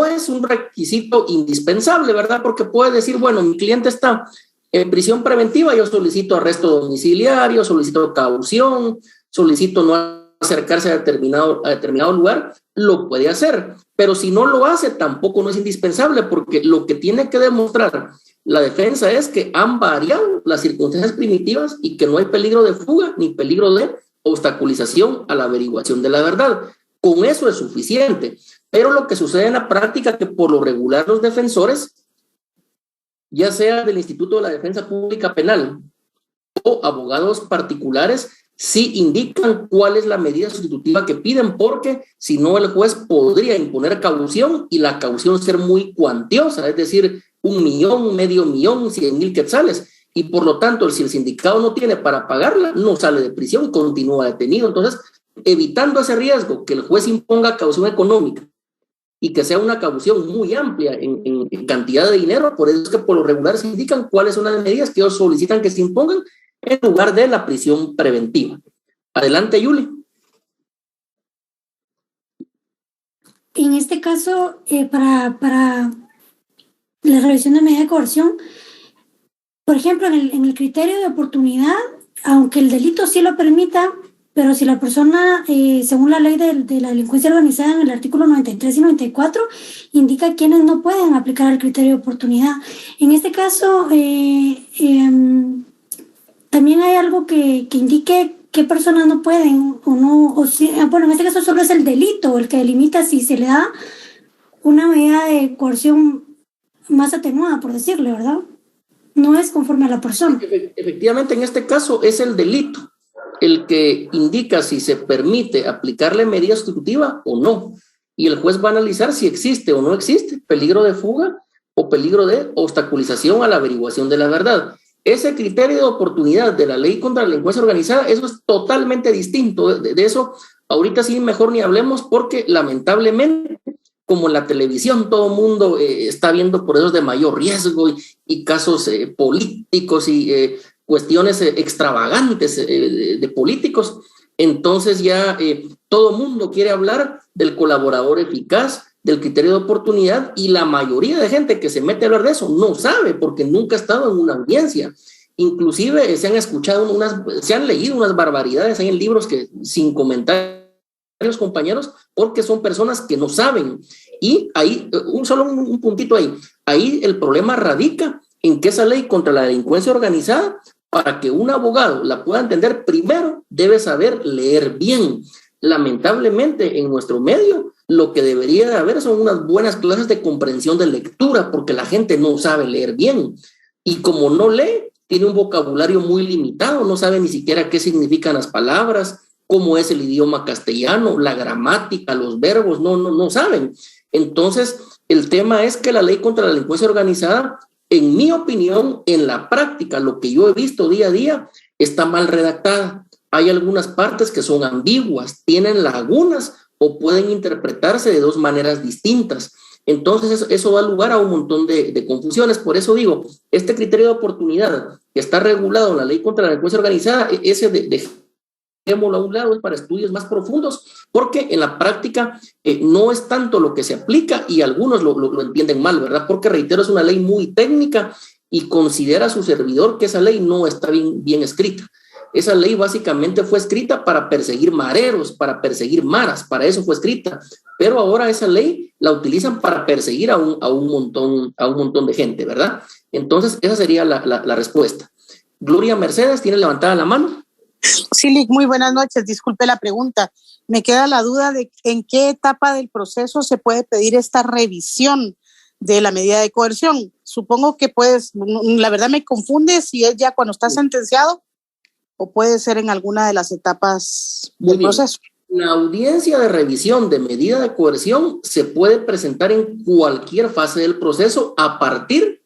S7: es un requisito indispensable, ¿verdad? Porque puede decir, bueno, mi cliente está en prisión preventiva, yo solicito arresto domiciliario, solicito caución, solicito no acercarse a determinado lugar, lo puede hacer, pero si no lo hace tampoco no es indispensable, porque lo que tiene que demostrar la defensa es que han variado las circunstancias primitivas y que no hay peligro de fuga ni peligro de obstaculización a la averiguación de la verdad. Con eso es suficiente, pero lo que sucede en la práctica es que por lo regular los defensores, ya sea del Instituto de la Defensa Pública Penal o abogados particulares, sí indican cuál es la medida sustitutiva que piden, porque si no el juez podría imponer caución y la caución ser muy cuantiosa, es decir, 1 millón, medio millón, 100,000 quetzales, y por lo tanto si el sindicado no tiene para pagarla, no sale de prisión y continúa detenido. Entonces, evitando ese riesgo que el juez imponga caución económica y que sea una caución muy amplia en cantidad de dinero, por eso es que por lo regular se indican cuáles son las medidas que ellos solicitan que se impongan en lugar de la prisión preventiva. Adelante, Yuli.
S13: En este caso, para la revisión de medida de coerción, por ejemplo, en el criterio de oportunidad, aunque el delito sí lo permita, pero si la persona, según la ley de la delincuencia organizada en el artículo 93 y 94, indica quienes no pueden aplicar el criterio de oportunidad. En este caso, también hay algo que indique qué personas no pueden o no, o si, bueno, en este caso solo es el delito el que delimita si se le da una medida de coerción más atenuada, por decirle, ¿verdad? No es conforme a la persona.
S7: Efectivamente, en este caso es el delito el que indica si se permite aplicarle medida sustitutiva o no. Y el juez va a analizar si existe o no existe peligro de fuga o peligro de obstaculización a la averiguación de la verdad. Ese criterio de oportunidad de la ley contra la delincuencia organizada, eso es totalmente distinto. De eso ahorita sí mejor ni hablemos, porque lamentablemente, como en la televisión todo el mundo está viendo por esos de mayor riesgo y casos políticos y cuestiones extravagantes de políticos, entonces ya todo el mundo quiere hablar del colaborador eficaz, del criterio de oportunidad, y la mayoría de gente que se mete a hablar de eso no sabe, porque nunca ha estado en una audiencia. Inclusive se han escuchado se han leído unas barbaridades, hay en libros que sin comentarios, compañeros, porque son personas que no saben. Y ahí, un puntito ahí el problema radica en que esa ley contra la delincuencia organizada, para que un abogado la pueda entender, primero debe saber leer bien. Lamentablemente en nuestro medio lo que debería de haber son unas buenas clases de comprensión de lectura, porque la gente no sabe leer bien, y como no lee, tiene un vocabulario muy limitado, no sabe ni siquiera qué significan las palabras, cómo es el idioma castellano, la gramática, los verbos, no saben. Entonces el tema es que la ley contra la delincuencia organizada, en mi opinión, en la práctica, lo que yo he visto día a día, está mal redactada. Hay algunas partes que son ambiguas, tienen lagunas o pueden interpretarse de dos maneras distintas. Entonces eso da lugar a un montón de confusiones. Por eso digo, este criterio de oportunidad que está regulado en la ley contra la delincuencia organizada, ese dejémoslo a un lado, es para estudios más profundos, porque en la práctica no es tanto lo que se aplica, y algunos lo entienden mal, ¿verdad? Porque, reitero, es una ley muy técnica y considera su servidor que esa ley no está bien escrita. Esa ley básicamente fue escrita para perseguir mareros, para perseguir maras, para eso fue escrita, pero ahora esa ley la utilizan para perseguir a un montón de gente, ¿verdad? Entonces esa sería la respuesta. Gloria Mercedes, ¿tiene levantada la mano?
S14: Sí, Lic, muy buenas noches, disculpe la pregunta. Me queda la duda de en qué etapa del proceso se puede pedir esta revisión de la medida de coerción. Supongo que la verdad me confunde si es ya cuando está sentenciado o puede ser en alguna de las etapas del proceso.
S7: La audiencia de revisión de medida de coerción se puede presentar en cualquier fase del proceso a partir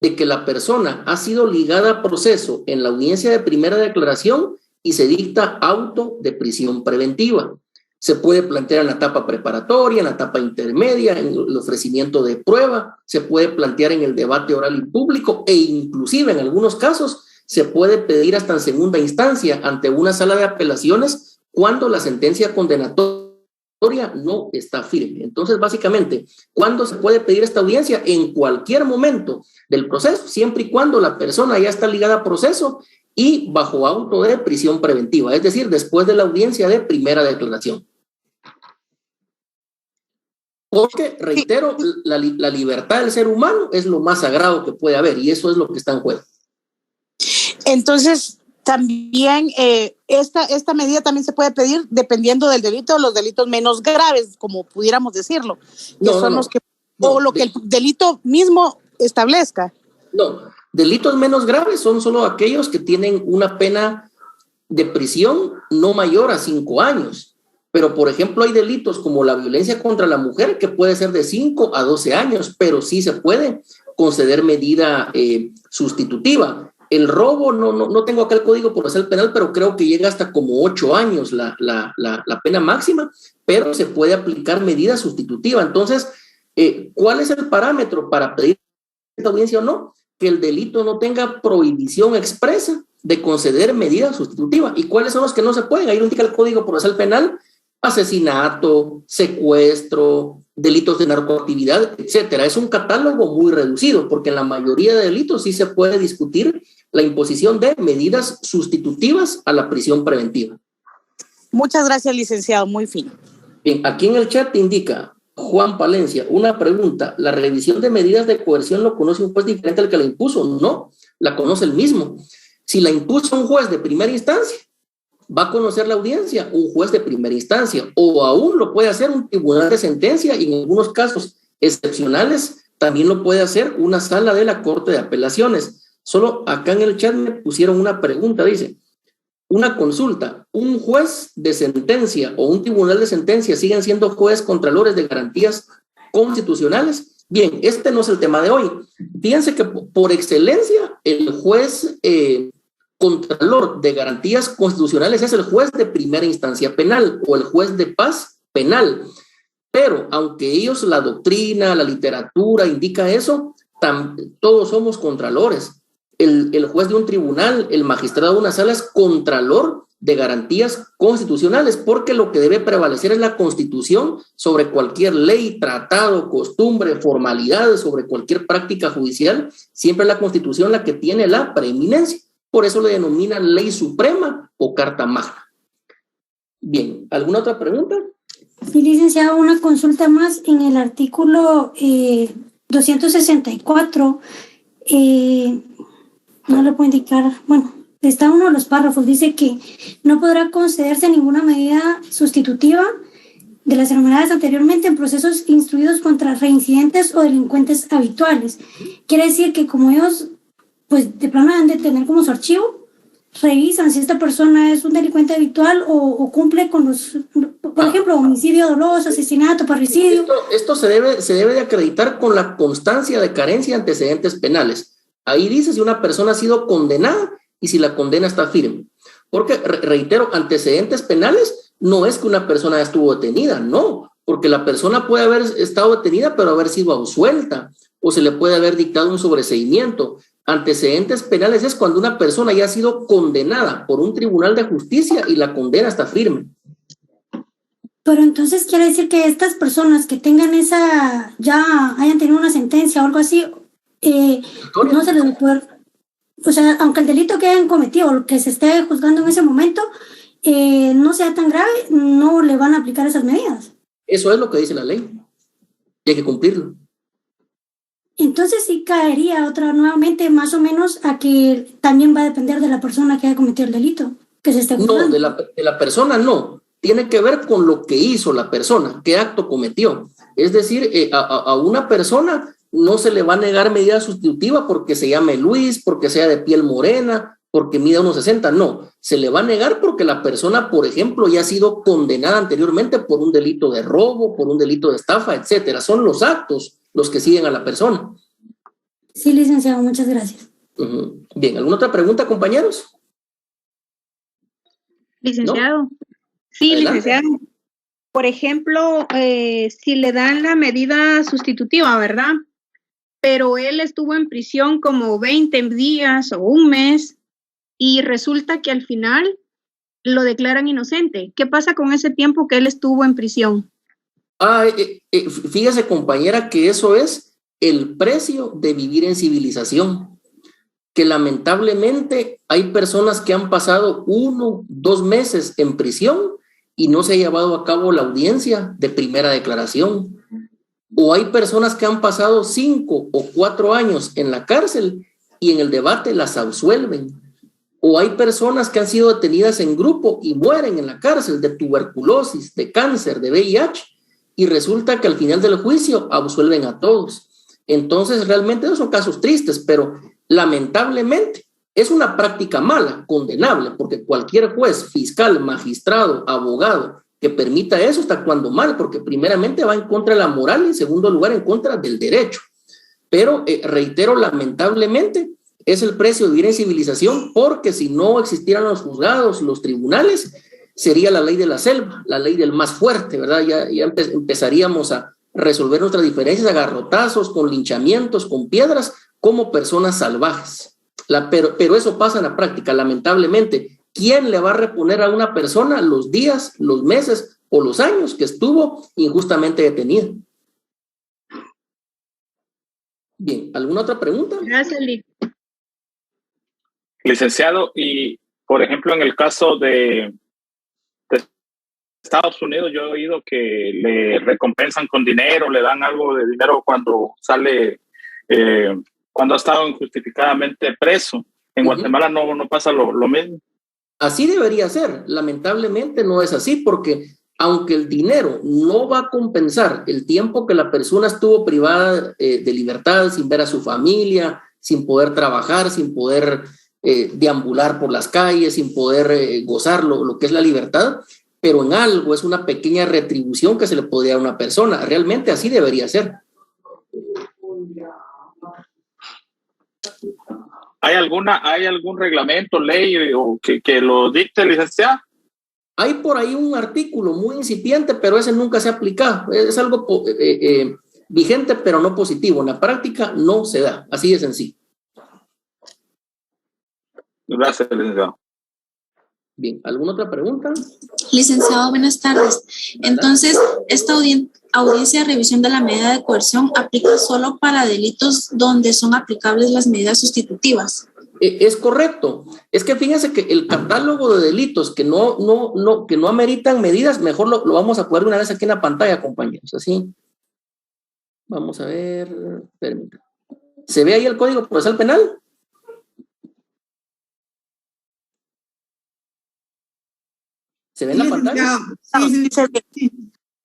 S7: de que la persona ha sido ligada a proceso en la audiencia de primera declaración y se dicta auto de prisión preventiva. Se puede plantear en la etapa preparatoria, en la etapa intermedia, en el ofrecimiento de prueba, se puede plantear en el debate oral y público, e inclusive en algunos casos se puede pedir hasta en segunda instancia ante una sala de apelaciones cuando la sentencia condenatoria no está firme. Entonces, básicamente, ¿cuándo se puede pedir esta audiencia? En cualquier momento del proceso, siempre y cuando la persona ya está ligada a proceso y bajo auto de prisión preventiva, es decir, después de la audiencia de primera declaración. Porque, reitero, la libertad del ser humano es lo más sagrado que puede haber, y eso es lo que está en juego.
S14: Entonces, también esta medida también se puede pedir dependiendo del delito, los delitos menos graves, como pudiéramos decirlo, que el delito mismo establezca.
S7: No, delitos menos graves son solo aquellos que tienen una pena de prisión no mayor a 5 años. Pero, por ejemplo, hay delitos como la violencia contra la mujer que puede ser de 5 a 12 años, pero sí se puede conceder medida sustitutiva. El robo, no tengo acá el código procesal penal, pero creo que llega hasta como 8 años la pena máxima, pero se puede aplicar medida sustitutiva. Entonces, ¿cuál es el parámetro para pedir esta audiencia o no? Que el delito no tenga prohibición expresa de conceder medida sustitutiva. ¿Y cuáles son los que no se pueden? Ahí lo indica el código procesal penal, asesinato, secuestro, delitos de narcoactividad, etcétera. Es un catálogo muy reducido, porque en la mayoría de delitos sí se puede discutir la imposición de medidas sustitutivas a la prisión preventiva.
S14: Muchas gracias, licenciado, muy fino.
S7: Bien, aquí en el chat indica Juan Palencia, una pregunta: ¿la revisión de medidas de coerción lo conoce un juez diferente al que la impuso? No, la conoce el mismo. Si la impuso un juez de primera instancia, va a conocer la audiencia un juez de primera instancia, o aún lo puede hacer un tribunal de sentencia, y en algunos casos excepcionales también lo puede hacer una sala de la Corte de Apelaciones. Solo acá en el chat me pusieron una pregunta, dice: una consulta, ¿un juez de sentencia o un tribunal de sentencia siguen siendo jueces contralores de garantías constitucionales? Bien, este no es el tema de hoy. Fíjense que por excelencia el juez contralor de garantías constitucionales es el juez de primera instancia penal o el juez de paz penal. Pero aunque ellos, la doctrina, la literatura indica eso, todos somos contralores. El juez de un tribunal, el magistrado de una sala es contralor de garantías constitucionales, porque lo que debe prevalecer es la Constitución sobre cualquier ley, tratado, costumbre, formalidad, sobre cualquier práctica judicial. Siempre es la Constitución la que tiene la preeminencia. Por eso le denominan ley suprema o carta magna. Bien, ¿alguna otra pregunta?
S13: Sí, licenciado, una consulta más en el artículo 264. No le puedo indicar, bueno, está uno de los párrafos, dice que no podrá concederse ninguna medida sustitutiva de las enumeradas anteriormente en procesos instruidos contra reincidentes o delincuentes habituales. Quiere decir que como ellos, pues de plano han de tener como su archivo, revisan si esta persona es un delincuente habitual o cumple con los, por ejemplo, homicidio doloso, asesinato, parricidio.
S7: Esto se debe de acreditar con la constancia de carencia de antecedentes penales. Ahí dice si una persona ha sido condenada y si la condena está firme. Porque, reitero, antecedentes penales no es que una persona estuvo detenida, no, porque la persona puede haber estado detenida pero haber sido absuelta, o se le puede haber dictado un sobreseimiento. Antecedentes penales es cuando una persona ya ha sido condenada por un tribunal de justicia y la condena está firme.
S13: Pero entonces quiere decir que estas personas que tengan ya hayan tenido una sentencia o algo así, no se les va a poder, o sea, aunque el delito que hayan cometido o lo que se esté juzgando en ese momento no sea tan grave, no le van a aplicar esas medidas.
S7: Eso es lo que dice la ley y hay que cumplirlo.
S13: Entonces sí caería nuevamente más o menos a que también va a depender de la persona que haya cometido el delito que se esté juzgando.
S7: No, de la persona no, tiene que ver con lo que hizo la persona, qué acto cometió. Es decir, a una persona no se le va a negar medida sustitutiva porque se llame Luis, porque sea de piel morena, porque mida 1.60, no. Se le va a negar porque la persona, por ejemplo, ya ha sido condenada anteriormente por un delito de robo, por un delito de estafa, etcétera. Son los actos los que siguen a la persona.
S13: Sí, licenciado, muchas gracias.
S7: Bien, ¿alguna otra pregunta, compañeros?
S12: Licenciado.
S7: ¿No?
S12: Sí,
S7: Adelante.
S12: licenciado. Por ejemplo, si le dan la medida sustitutiva, ¿verdad? Pero él estuvo en prisión como 20 días o un mes y resulta que al final lo declaran inocente. ¿Qué pasa con ese tiempo que él estuvo en prisión?
S7: Fíjese, compañera, que eso es el precio de vivir en civilización, que lamentablemente hay personas que han pasado 1, 2 meses en prisión y no se ha llevado a cabo la audiencia de primera declaración. O hay personas que han pasado 5 o 4 años en la cárcel y en el debate las absuelven. O hay personas que han sido detenidas en grupo y mueren en la cárcel de tuberculosis, de cáncer, de VIH, y resulta que al final del juicio absuelven a todos. Entonces, realmente no son casos tristes, pero lamentablemente es una práctica mala, condenable, porque cualquier juez, fiscal, magistrado, abogado que permita eso está actuando mal, porque primeramente va en contra de la moral y en segundo lugar en contra del derecho. Pero reitero, lamentablemente es el precio de vivir en civilización, porque si no existieran los juzgados, los tribunales, sería la ley de la selva, la ley del más fuerte, ¿verdad? Ya empezaríamos a resolver nuestras diferencias a garrotazos, con linchamientos, con piedras, como personas salvajes. Pero eso pasa en la práctica, lamentablemente. ¿Quién le va a reponer a una persona los días, los meses o los años que estuvo injustamente detenida. Bien, ¿alguna otra pregunta?
S12: Gracias,
S15: Licenciado, y por ejemplo, en el caso de Estados Unidos, yo he oído que le recompensan con dinero, le dan algo de dinero cuando sale, cuando ha estado injustificadamente preso. En Guatemala no pasa lo mismo.
S7: Así debería ser. Lamentablemente no es así, porque aunque el dinero no va a compensar el tiempo que la persona estuvo privada de libertad, sin ver a su familia, sin poder trabajar, sin poder deambular por las calles, sin poder gozar lo que es la libertad, pero en algo es una pequeña retribución que se le podría dar a una persona. Realmente así debería ser.
S15: ¿Hay algún reglamento, ley o que lo dicte, licenciado?
S7: Hay por ahí un artículo muy incipiente, pero ese nunca se ha aplicado. Es algo vigente, pero no positivo. En la práctica no se da. Así de sencillo.
S15: Gracias, licenciado.
S7: Bien, ¿alguna otra pregunta?
S16: Licenciado, buenas tardes. Entonces, esta audiencia de revisión de la medida de coerción aplica solo para delitos donde son aplicables las medidas sustitutivas.
S7: Es correcto. Es que fíjense que el catálogo de delitos que no ameritan medidas, mejor lo vamos a poner una vez aquí en la pantalla, compañeros. Así. Vamos a ver. Permítanme. ¿Se ve ahí el Código Procesal Penal? ¿Se ve en la pantalla?
S12: Sí.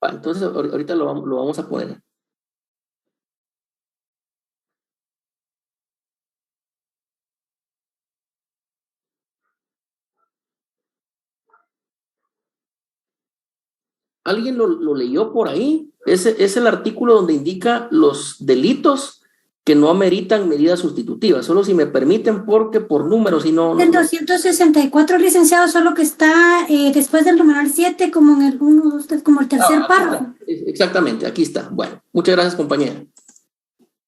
S7: Entonces, ahorita lo vamos a poner. ¿Alguien lo leyó por ahí? Es el artículo donde indica los delitos que no ameritan medidas sustitutivas. Solo si me permiten, porque por números, si no...
S13: El 264, licenciado, solo que está después del numeral 7, como en el 1, 2, 3, como el tercer párrafo.
S7: Exactamente, aquí está. Bueno, muchas gracias, compañera.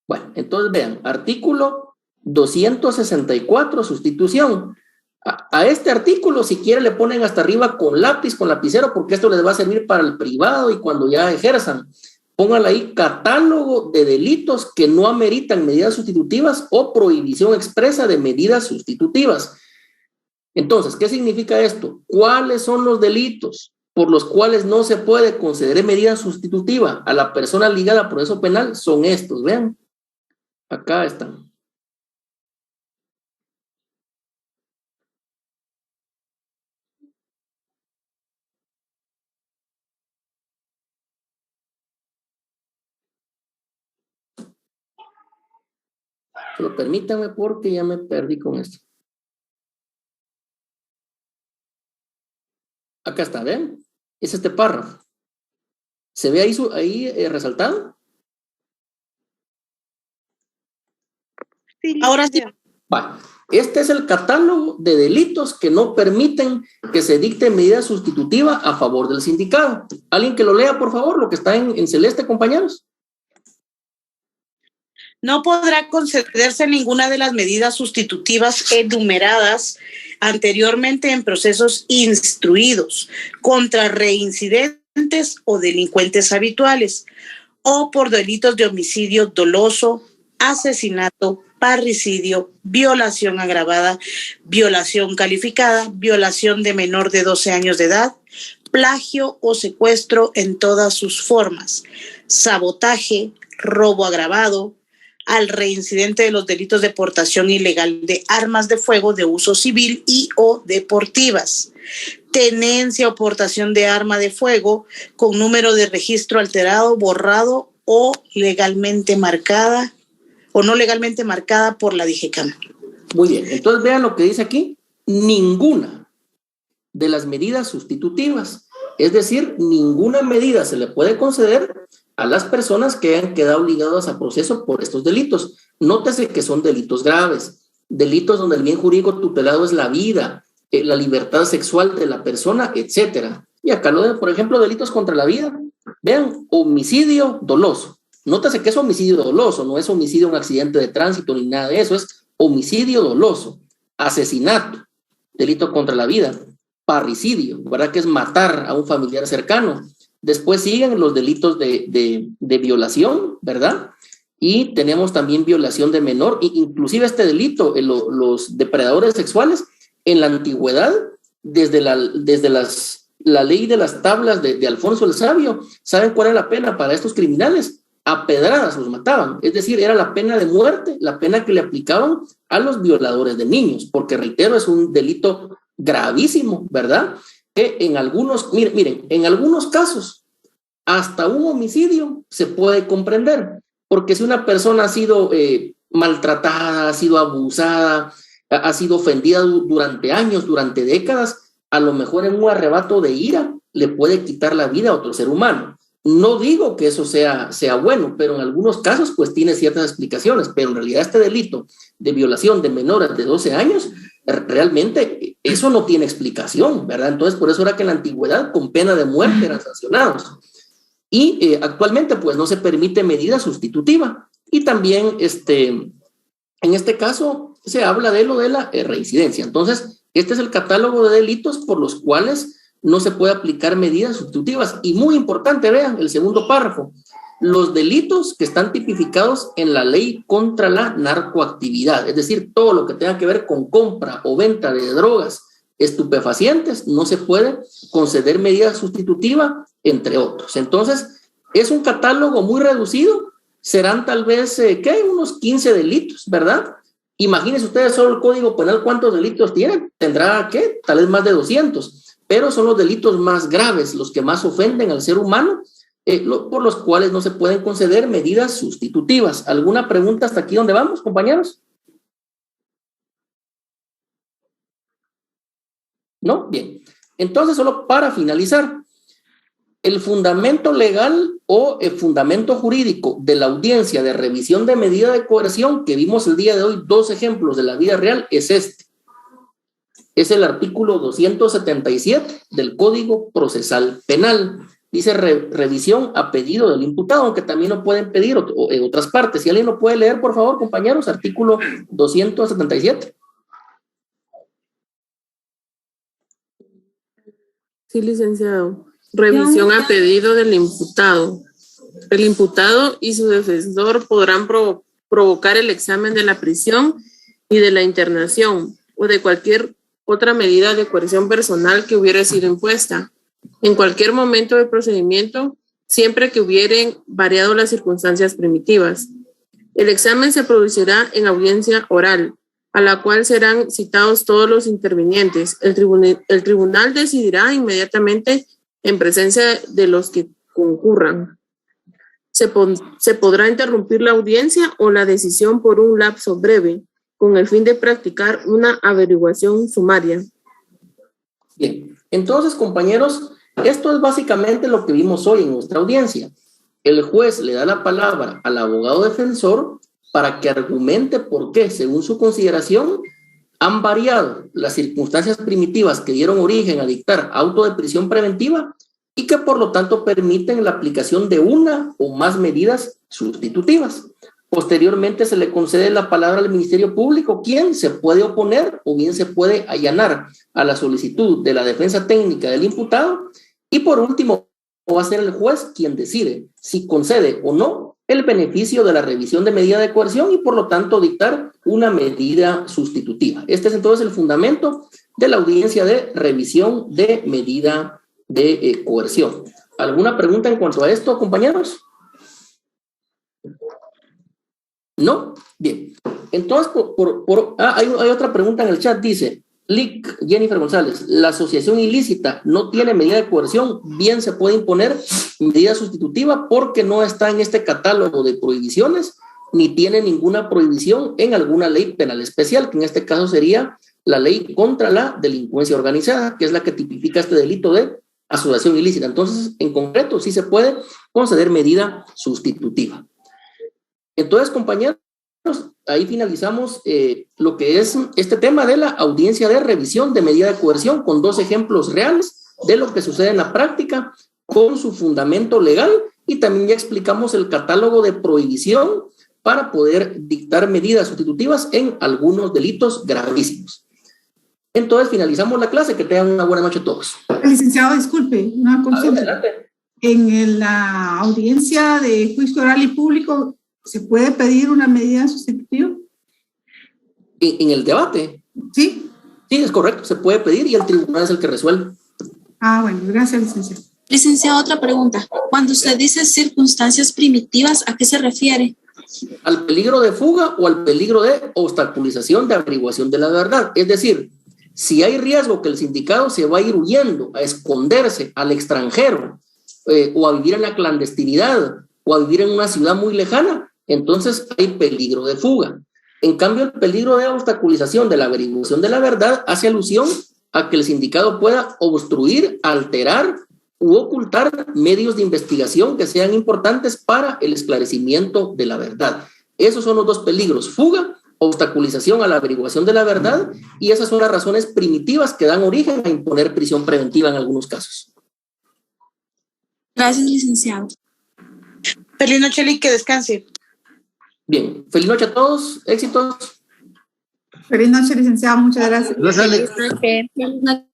S7: Bueno, entonces vean, artículo 264, sustitución. A este artículo, si quiere, le ponen hasta arriba con lápiz, con lapicero, porque esto les va a servir para el privado y cuando ya ejerzan. Póngale ahí catálogo de delitos que no ameritan medidas sustitutivas o prohibición expresa de medidas sustitutivas. Entonces, ¿qué significa esto? ¿Cuáles son los delitos por los cuales no se puede conceder medida sustitutiva a la persona ligada a proceso penal? Son estos, vean. Acá están. Pero permítanme porque ya me perdí con esto. Acá está, ¿ven? Es este párrafo. ¿Se ve ahí resaltado?
S12: Sí,
S14: ahora sí.
S7: Vale. Este es el catálogo de delitos que no permiten que se dicte medida sustitutiva a favor del sindicado. ¿Alguien que lo lea, por favor? Lo que está en celeste, compañeros.
S14: No podrá concederse ninguna de las medidas sustitutivas enumeradas anteriormente en procesos instruidos contra reincidentes o delincuentes habituales o por delitos de homicidio doloso, asesinato, parricidio, violación agravada, violación calificada, violación de menor de 12 años de edad, plagio o secuestro en todas sus formas, sabotaje, robo agravado, al reincidente de los delitos de portación ilegal de armas de fuego de uso civil y o deportivas, tenencia o portación de arma de fuego con número de registro alterado, borrado o legalmente marcada o no legalmente marcada por la DIGECAM.
S7: Muy bien, entonces vean lo que dice aquí, ninguna de las medidas sustitutivas, es decir, ninguna medida se le puede conceder a las personas que hayan quedado ligadas a proceso por estos delitos. Nótese que son delitos graves, delitos donde el bien jurídico tutelado es la vida, la libertad sexual de la persona, etcétera. Y acá lo de, por ejemplo, delitos contra la vida. Vean, homicidio doloso. Nótese que es homicidio doloso, no es homicidio un accidente de tránsito ni nada de eso, es homicidio doloso. Asesinato, delito contra la vida. parricidio, ¿verdad? Que es matar a un familiar cercano. Después siguen los delitos de violación, ¿verdad? Y tenemos también violación de menor, e inclusive este delito, los depredadores sexuales, en la antigüedad, desde la ley de las tablas de Alfonso el Sabio, ¿saben cuál era la pena para estos criminales? A pedradas los mataban, es decir, era la pena de muerte, la pena que le aplicaban a los violadores de niños, porque reitero, es un delito gravísimo, ¿verdad? Que en algunos, miren, en algunos casos, hasta un homicidio se puede comprender, porque si una persona ha sido maltratada, ha sido abusada, ha sido ofendida durante años, durante décadas, a lo mejor en un arrebato de ira le puede quitar la vida a otro ser humano. No digo que eso sea bueno, pero en algunos casos pues tiene ciertas explicaciones, pero en realidad este delito de violación de menores de 12 años, realmente eso no tiene explicación, ¿verdad? Entonces por eso era que en la antigüedad con pena de muerte eran sancionados. Y actualmente pues no se permite medida sustitutiva. Y también en este caso se habla de lo de la reincidencia. Entonces este es el catálogo de delitos por los cuales no se puede aplicar medidas sustitutivas. Y muy importante, vean el segundo párrafo, los delitos que están tipificados en la ley contra la narcoactividad, es decir, todo lo que tenga que ver con compra o venta de drogas, estupefacientes, no se puede conceder medida sustitutiva, entre otros. Entonces, es un catálogo muy reducido, serán tal vez, unos 15 delitos, ¿verdad? Imagínense ustedes solo el Código Penal, ¿cuántos delitos tiene? Tendrá, tal vez más de 200. Pero son los delitos más graves, los que más ofenden al ser humano, por los cuales no se pueden conceder medidas sustitutivas. ¿Alguna pregunta hasta aquí donde vamos, compañeros? ¿No? Bien. Entonces, solo para finalizar, el fundamento legal o el fundamento jurídico de la audiencia de revisión de medida de coerción que vimos el día de hoy, 2 ejemplos de la vida real, es este. Es el artículo 277 del Código Procesal Penal. Dice revisión a pedido del imputado, aunque también lo pueden pedir en otras partes. Si alguien lo puede leer, por favor, compañeros, artículo 277.
S17: Sí, licenciado. Revisión a pedido del imputado. El imputado y su defensor podrán provocar el examen de la prisión y de la internación o de cualquier otra medida de coerción personal que hubiera sido impuesta en cualquier momento del procedimiento, siempre que hubieran variado las circunstancias primitivas. El examen se producirá en audiencia oral, a la cual serán citados todos los intervinientes. El tribunal decidirá inmediatamente en presencia de los que concurran. Se podrá interrumpir la audiencia o la decisión por un lapso breve, con el fin de practicar una averiguación sumaria.
S7: Bien, entonces, compañeros, esto es básicamente lo que vimos hoy en nuestra audiencia. El juez le da la palabra al abogado defensor para que argumente por qué, según su consideración, han variado las circunstancias primitivas que dieron origen a dictar auto de prisión preventiva y que por lo tanto permiten la aplicación de una o más medidas sustitutivas. Posteriormente se le concede la palabra al Ministerio Público, quien se puede oponer o bien se puede allanar a la solicitud de la defensa técnica del imputado. Y por último, va a ser el juez quien decide si concede o no el beneficio de la revisión de medida de coerción y por lo tanto dictar una medida sustitutiva. Este es entonces el fundamento de la audiencia de revisión de medida de coerción. ¿Alguna pregunta en cuanto a esto, compañeros? ¿No? Bien. Entonces, hay otra pregunta en el chat, dice Jennifer González, la asociación ilícita no tiene medida de coerción, bien se puede imponer medida sustitutiva porque no está en este catálogo de prohibiciones ni tiene ninguna prohibición en alguna ley penal especial, que en este caso sería la ley contra la delincuencia organizada, que es la que tipifica este delito de asociación ilícita. Entonces, en concreto, sí se puede conceder medida sustitutiva. Entonces, compañeros, ahí finalizamos lo que es este tema de la audiencia de revisión de medida de coerción con 2 ejemplos reales de lo que sucede en la práctica con su fundamento legal y también ya explicamos el catálogo de prohibición para poder dictar medidas sustitutivas en algunos delitos gravísimos. Entonces finalizamos la clase, que tengan una buena noche todos.
S4: Licenciado, disculpe, una consulta. En la audiencia de juicio oral y público, ¿se puede pedir una medida sustitutiva?
S7: ¿En el debate?
S4: Sí.
S7: Sí, es correcto, se puede pedir y el tribunal es el que resuelve.
S4: Ah, bueno, gracias, licenciado.
S16: Licenciado, otra pregunta. Cuando usted dice circunstancias primitivas, ¿a qué se refiere?
S7: ¿Al peligro de fuga o al peligro de obstaculización de averiguación de la verdad? Es decir, si hay riesgo que el sindicado se va a ir huyendo, a esconderse al extranjero, o a vivir en la clandestinidad, o a vivir en una ciudad muy lejana, entonces hay peligro de fuga. En cambio, el peligro de obstaculización de la averiguación de la verdad hace alusión a que el sindicado pueda obstruir, alterar u ocultar medios de investigación que sean importantes para el esclarecimiento de la verdad. Esos son los dos peligros: fuga, obstaculización a la averiguación de la verdad, y esas son las razones primitivas que dan origen a imponer prisión preventiva en algunos casos.
S16: Gracias, licenciado.
S14: Feliz noche, Lee, que descanse.
S7: Bien, feliz noche a todos, éxitos.
S4: Feliz noche, licenciado, muchas gracias.
S8: Gracias, Alex.
S16: Feliz noche.